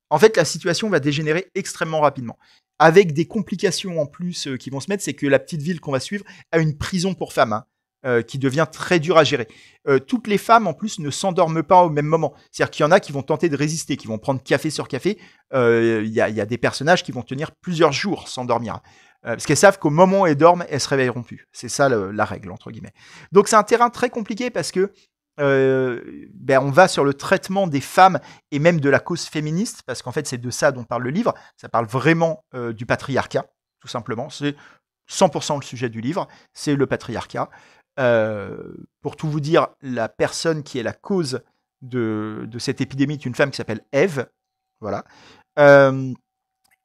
En fait, la situation va dégénérer extrêmement rapidement. Avec des complications en plus qui vont se mettre, c'est que la petite ville qu'on va suivre a une prison pour femmes, hein, qui devient très dure à gérer. Toutes les femmes, en plus, ne s'endorment pas au même moment. C'est-à-dire qu'il y en a qui vont tenter de résister, qui vont prendre café sur café. Il y a des personnages qui vont tenir plusieurs jours sans dormir. Parce qu'elles savent qu'au moment où elles dorment, elles se réveilleront plus. C'est ça la règle, entre guillemets. Donc c'est un terrain très compliqué parce que on va sur le traitement des femmes et même de la cause féministe, parce qu'en fait c'est de ça dont parle le livre. Ça parle vraiment du patriarcat, tout simplement. C'est 100% le sujet du livre, c'est le patriarcat. Pour tout vous dire, la personne qui est la cause de cette épidémie est une femme qui s'appelle Ève. Voilà.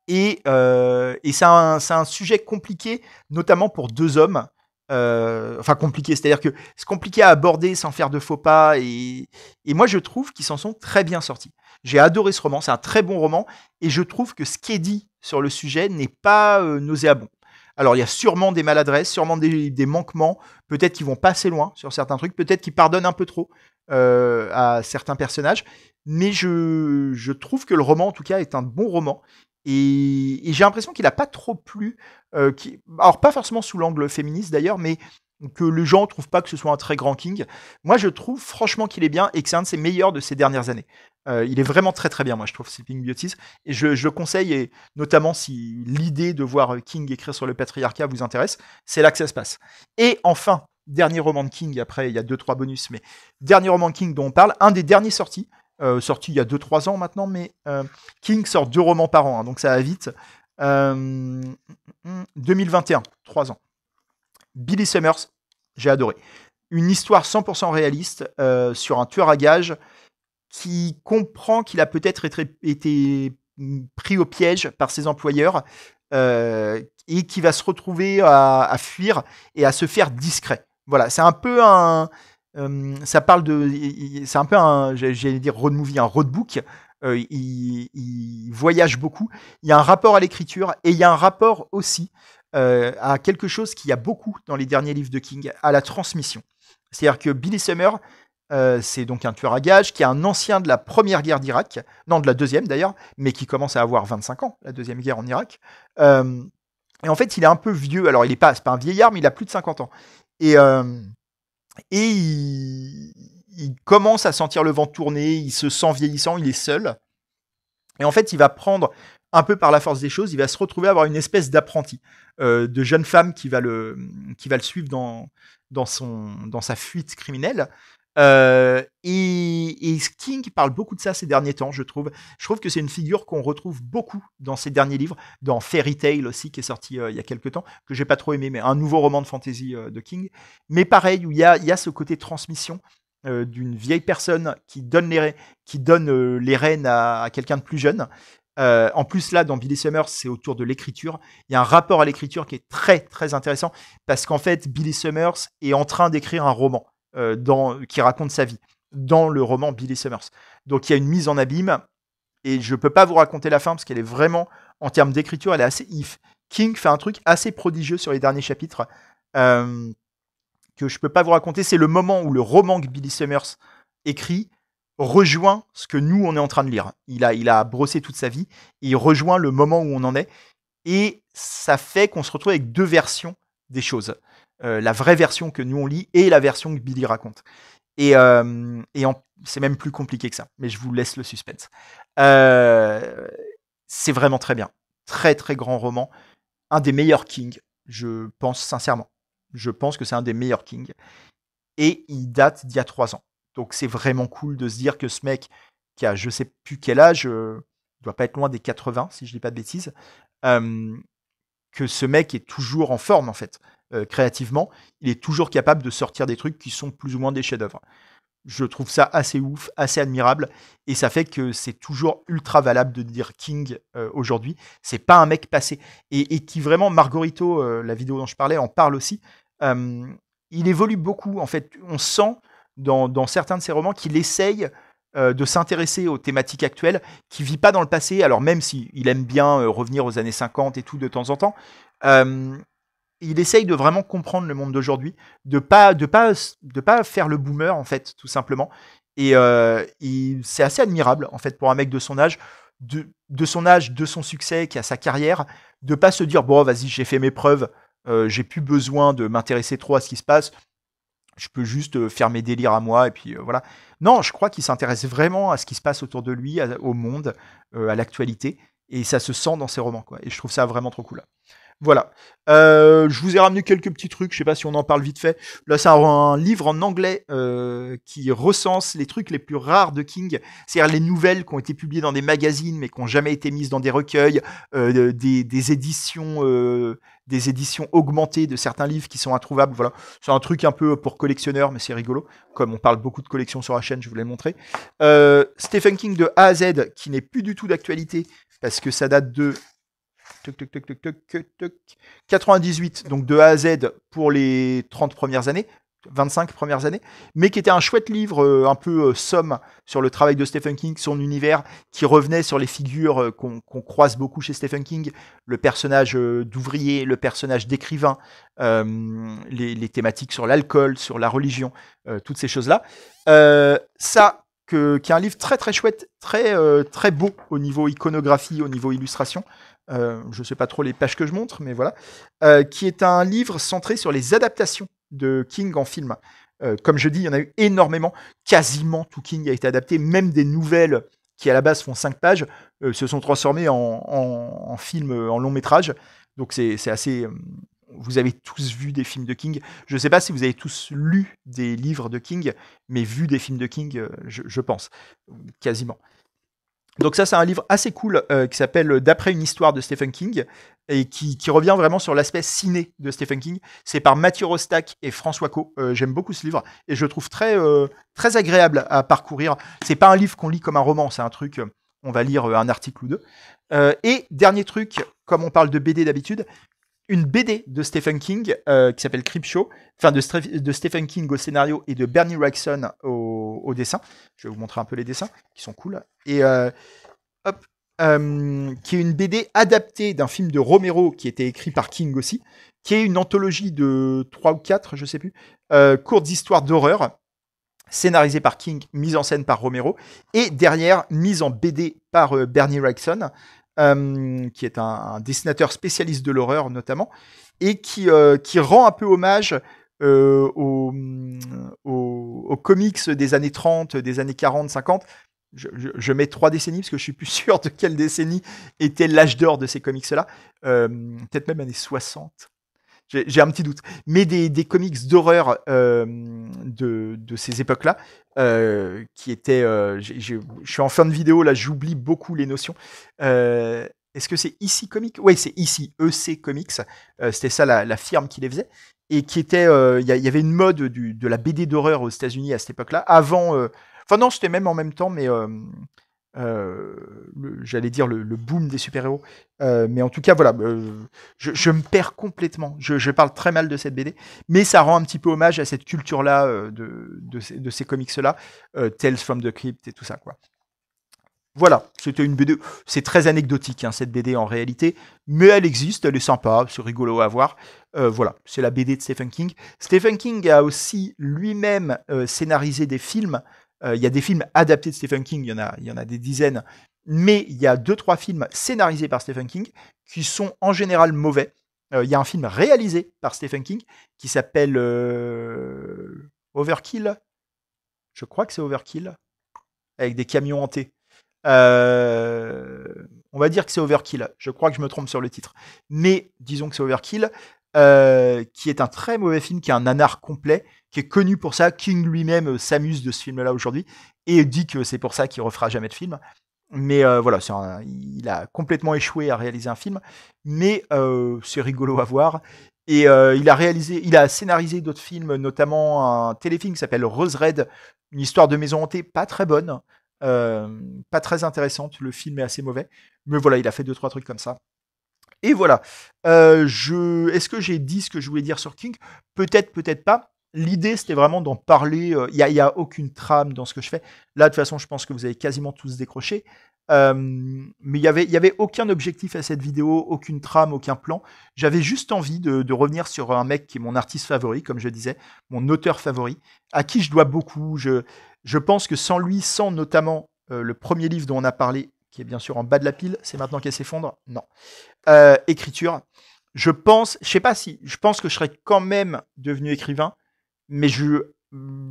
Et c'est un sujet compliqué, notamment pour deux hommes. Enfin compliqué, c'est-à-dire que c'est compliqué à aborder sans faire de faux pas. Et moi, je trouve qu'ils s'en sont très bien sortis. J'ai adoré ce roman, c'est un très bon roman. Et je trouve que ce qui est dit sur le sujet n'est pas nauséabond. Alors, il y a sûrement des maladresses, sûrement des manquements. Peut-être qu'ils vont pas assez loin sur certains trucs. Peut-être qu'ils pardonnent un peu trop à certains personnages. Mais je trouve que le roman, en tout cas, est un bon roman. Et j'ai l'impression qu'il n'a pas trop plu. Alors, pas forcément sous l'angle féministe d'ailleurs, mais que les gens ne trouvent pas que ce soit un très grand King. Moi, je trouve franchement qu'il est bien et que c'est un de ses meilleurs de ces dernières années. Il est vraiment très très bien, moi, je trouve, Sleeping Beauties. Et je le conseille, et notamment si l'idée de voir King écrire sur le patriarcat vous intéresse, c'est là que ça se passe. Et enfin, dernier roman de King, après il y a 2-3 bonus, mais dernier roman de King dont on parle, un des derniers sortis, sorti il y a 2-3 ans maintenant, mais King sort 2 romans par an, hein, donc ça va vite. 2021, 3 ans. Billy Summers, j'ai adoré. Une histoire 100% réaliste sur un tueur à gages qui comprend qu'il a peut-être été pris au piège par ses employeurs et qui va se retrouver à fuir et à se faire discret. Voilà, c'est un peu un... ça parle de... C'est un peu un, j'allais dire road movie, un roadbook. Il voyage beaucoup. Il y a un rapport à l'écriture et il y a un rapport aussi à quelque chose qu'il y a beaucoup dans les derniers livres de King, à la transmission. C'est-à-dire que Billy Summer, c'est donc un tueur à gages qui est un ancien de la première guerre d'Irak, non de la deuxième d'ailleurs, mais qui commence à avoir 25 ans, la deuxième guerre en Irak. Et en fait, il est un peu vieux. Alors, c'est pas un vieillard, mais il a plus de 50 ans. Et il commence à sentir le vent tourner, il se sent vieillissant, il est seul. Et en fait, il va prendre un peu par la force des choses, il va se retrouver à avoir une espèce d'apprenti, de jeune femme qui va le suivre dans sa fuite criminelle. Et King parle beaucoup de ça ces derniers temps, je trouve. Je trouve que c'est une figure qu'on retrouve beaucoup dans ses derniers livres, dans Fairy Tail aussi, qui est sorti il y a quelques temps, que j'ai pas trop aimé, mais un nouveau roman de fantasy de King. Mais pareil, où il y a ce côté transmission d'une vieille personne qui donne les rênes à quelqu'un de plus jeune. En plus, là, dans Billy Summers, c'est autour de l'écriture. Il y a un rapport à l'écriture qui est très, très intéressant, parce qu'en fait, Billy Summers est en train d'écrire un roman qui raconte sa vie, dans le roman Billy Summers. Donc, il y a une mise en abîme, et je peux pas vous raconter la fin, parce qu'elle est vraiment, en termes d'écriture, elle est assez King fait un truc assez prodigieux sur les derniers chapitres, que je peux pas vous raconter. C'est le moment où le roman que Billy Summers écrit rejoint ce que nous, on est en train de lire. Il a brossé toute sa vie, et il rejoint le moment où on en est, et ça fait qu'on se retrouve avec 2 versions des choses. La vraie version que nous, on lit, et la version que Billy raconte. Et c'est même plus compliqué que ça, mais je vous laisse le suspense. C'est vraiment très bien. Très, très grand roman. Un des meilleurs King, je pense sincèrement. Je pense que c'est un des meilleurs King. Et il date d'il y a 3 ans. Donc c'est vraiment cool de se dire que ce mec, qui a je sais plus quel âge, doit pas être loin des 80, si je dis pas de bêtises, que ce mec est toujours en forme, en fait, créativement. Il est toujours capable de sortir des trucs qui sont plus ou moins des chefs-d'œuvre. Je trouve ça assez ouf, assez admirable, et ça fait que c'est toujours ultra valable de dire King aujourd'hui. C'est pas un mec passé. Et qui vraiment, Margarito, la vidéo dont je parlais, en parle aussi. Il évolue beaucoup, en fait. On sent dans certains de ses romans qu'il essaye de s'intéresser aux thématiques actuelles, qui vit pas dans le passé, alors même s'il aime bien revenir aux années 50 et tout de temps en temps. il essaye de vraiment comprendre le monde d'aujourd'hui, de pas faire le boomer en fait, tout simplement. Et c'est assez admirable en fait pour un mec de son âge, de son succès, qui a sa carrière, de pas se dire bon vas-y j'ai fait mes preuves, j'ai plus besoin de m'intéresser trop à ce qui se passe, je peux juste faire mes délires à moi et puis voilà. Non, je crois qu'il s'intéresse vraiment à ce qui se passe autour de lui, au monde, à l'actualité, et ça se sent dans ses romans quoi. Et je trouve ça vraiment trop cool. Voilà. Je vous ai ramené quelques petits trucs, je sais pas si on en parle vite fait. Là, c'est un livre en anglais qui recense les trucs les plus rares de King, c'est-à-dire les nouvelles qui ont été publiées dans des magazines mais qui n'ont jamais été mises dans des recueils, des éditions augmentées de certains livres qui sont introuvables. Voilà, c'est un truc un peu pour collectionneurs, mais c'est rigolo. Comme on parle beaucoup de collections sur la chaîne, je vous l'ai montré. Stephen King de A à Z, qui n'est plus du tout d'actualité parce que ça date de 98, donc de A à Z pour les 30 premières années, 25 premières années, mais qui était un chouette livre, un peu somme sur le travail de Stephen King, son univers, qui revenait sur les figures qu'on croise beaucoup chez Stephen King, le personnage d'ouvrier, le personnage d'écrivain, les thématiques sur l'alcool, sur la religion, toutes ces choses-là. Qui est un livre très très chouette, très beau au niveau iconographie, au niveau illustration. Je sais pas trop les pages que je montre, mais voilà. Qui est un livre centré sur les adaptations de King en film. Comme je dis, il y en a eu énormément. Quasiment tout King a été adapté, même des nouvelles qui à la base font 5 pages se sont transformées en film, en long métrage. Donc c'est assez. Vous avez tous vu des films de King. Je ne sais pas si vous avez tous lu des livres de King, mais vu des films de King, je pense. Quasiment. Donc ça, c'est un livre assez cool qui s'appelle D'après une histoire de Stephen King et qui revient vraiment sur l'aspect ciné de Stephen King. C'est par Mathieu Rostac et François Co. J'aime beaucoup ce livre et je le trouve très agréable à parcourir. C'est pas un livre qu'on lit comme un roman, c'est un truc, on va lire un article ou deux. Et dernier truc, comme on parle de BD d'habitude, une BD de Stephen King qui s'appelle Creepshow, enfin de Stephen King au scénario et de Bernie Wrightson au dessin. Je vais vous montrer un peu les dessins qui sont cool. Et qui est une BD adaptée d'un film de Romero qui était écrit par King aussi, qui est une anthologie de 3 ou 4, je sais plus, courtes histoires d'horreur, scénarisée par King, mise en scène par Romero, et derrière, mise en BD par Bernie Wrightson, qui est un dessinateur spécialiste de l'horreur notamment, et qui rend un peu hommage aux comics des années 30, des années 40, 50. Je mets 3 décennies parce que je suis plus sûr de quelle décennie était l'âge d'or de ces comics-là. Peut-être même années 60. J'ai un petit doute. Mais des comics d'horreur de ces époques-là, qui étaient... je suis en fin de vidéo, là, j'oublie beaucoup les notions. Est-ce que c'est EC Comics? Oui, c'est EC Comics. C'était ça la firme qui les faisait. Et qui était... Il y avait une mode de la BD d'horreur aux États-Unis à cette époque-là. Avant... Enfin non, c'était même en même temps, mais... j'allais dire le boom des super-héros, mais en tout cas voilà, je me perds complètement, je parle très mal de cette BD, mais ça rend un petit peu hommage à cette culture-là de ces comics-là, Tales from the Crypt et tout ça quoi. Voilà, c'était une BD, c'est très anecdotique hein, cette BD en réalité, mais elle existe, elle est sympa, c'est rigolo à voir. Voilà, c'est la BD de Stephen King. Stephen King a aussi lui-même scénarisé des films. Il y a des films adaptés de Stephen King, il y en a des dizaines, mais il y a 2-3 films scénarisés par Stephen King qui sont en général mauvais. Il y a un film réalisé par Stephen King qui s'appelle Overkill. Je crois que c'est Overkill, avec des camions hantés. On va dire que c'est Overkill. Je crois que je me trompe sur le titre. Mais disons que c'est Overkill, qui est un très mauvais film, qui est un nanar complet, qui est connu pour ça. King lui-même s'amuse de ce film-là aujourd'hui et dit que c'est pour ça qu'il refera jamais de film. Mais voilà, il a complètement échoué à réaliser un film, mais c'est rigolo à voir. Et il a scénarisé d'autres films, notamment un téléfilm qui s'appelle Rose Red, une histoire de maison hantée pas très bonne, pas très intéressante. Le film est assez mauvais, mais voilà, il a fait 2-3 trucs comme ça. Et voilà. Est-ce que j'ai dit ce que je voulais dire sur King? Peut-être, peut-être pas. L'idée, c'était vraiment d'en parler. Il y a aucune trame dans ce que je fais. Là, de toute façon, je pense que vous avez quasiment tous décroché. Mais il y avait aucun objectif à cette vidéo, aucune trame, aucun plan. J'avais juste envie de revenir sur un mec qui est mon artiste favori, comme je disais, mon auteur favori, à qui je dois beaucoup. Je pense que sans lui, sans notamment le premier livre dont on a parlé, qui est bien sûr en bas de la pile, c'est maintenant qu'elle s'effondre. Non. Écriture. Je pense que je serais quand même devenu écrivain, mais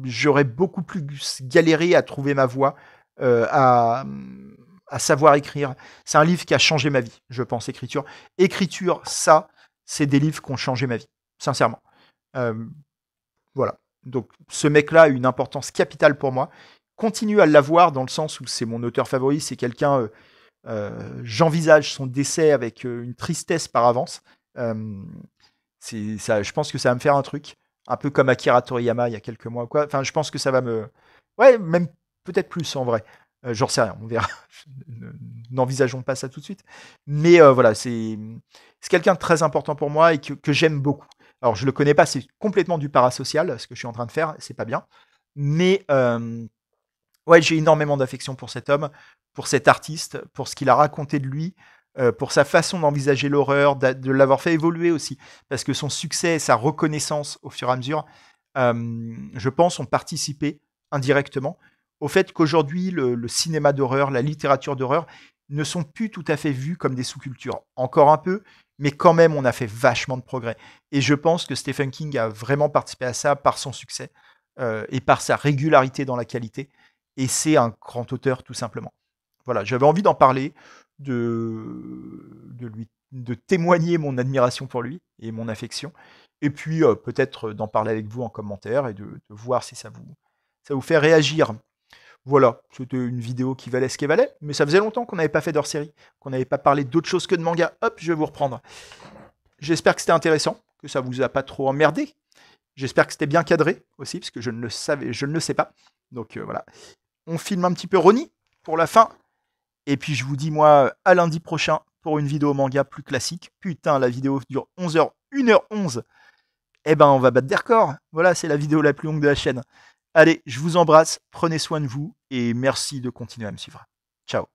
j'aurais beaucoup plus galéré à trouver ma voie, à savoir écrire. C'est un livre qui a changé ma vie, je pense, écriture. Écriture, ça, c'est des livres qui ont changé ma vie, sincèrement. Euh, voilà. Donc, ce mec-là a une importance capitale pour moi. Continue à l'avoir dans le sens où c'est mon auteur favori, c'est quelqu'un, j'envisage son décès avec une tristesse par avance. Euh, ça, je pense que ça va me faire un truc, un peu comme Akira Toriyama il y a quelques mois. Quoi. Enfin, je pense que ça va me... Ouais, même peut-être plus en vrai. J'en sais rien, on verra. N'envisageons pas ça tout de suite. Mais voilà, c'est quelqu'un de très important pour moi et que j'aime beaucoup. Alors, je le connais pas, c'est complètement du parasocial, ce que je suis en train de faire, c'est pas bien. Mais ouais, j'ai énormément d'affection pour cet homme, pour cet artiste, pour ce qu'il a raconté de lui, pour sa façon d'envisager l'horreur, de l'avoir fait évoluer aussi, parce que son succès et sa reconnaissance au fur et à mesure, je pense, ont participé indirectement au fait qu'aujourd'hui, le cinéma d'horreur, la littérature d'horreur, ne sont plus tout à fait vus comme des sous-cultures. Encore un peu, mais quand même, on a fait vachement de progrès. Et je pense que Stephen King a vraiment participé à ça par son succès et par sa régularité dans la qualité. Et c'est un grand auteur, tout simplement. Voilà, j'avais envie d'en parler, de témoigner mon admiration pour lui et mon affection. Et puis peut-être d'en parler avec vous en commentaire et de voir si ça vous fait réagir. Voilà, c'était une vidéo qui valait ce qu'elle valait, mais ça faisait longtemps qu'on n'avait pas fait d'hors-série, qu'on n'avait pas parlé d'autre chose que de manga. Hop, je vais vous reprendre. J'espère que c'était intéressant, que ça vous a pas trop emmerdé. J'espère que c'était bien cadré aussi, parce que je ne le sais pas. Donc voilà. On filme un petit peu Ronnie pour la fin. Et puis je vous dis moi à lundi prochain pour une vidéo manga plus classique. Putain, la vidéo dure 11h, 1h11. Eh ben on va battre des records. Voilà, c'est la vidéo la plus longue de la chaîne. Allez, je vous embrasse, prenez soin de vous et merci de continuer à me suivre. Ciao.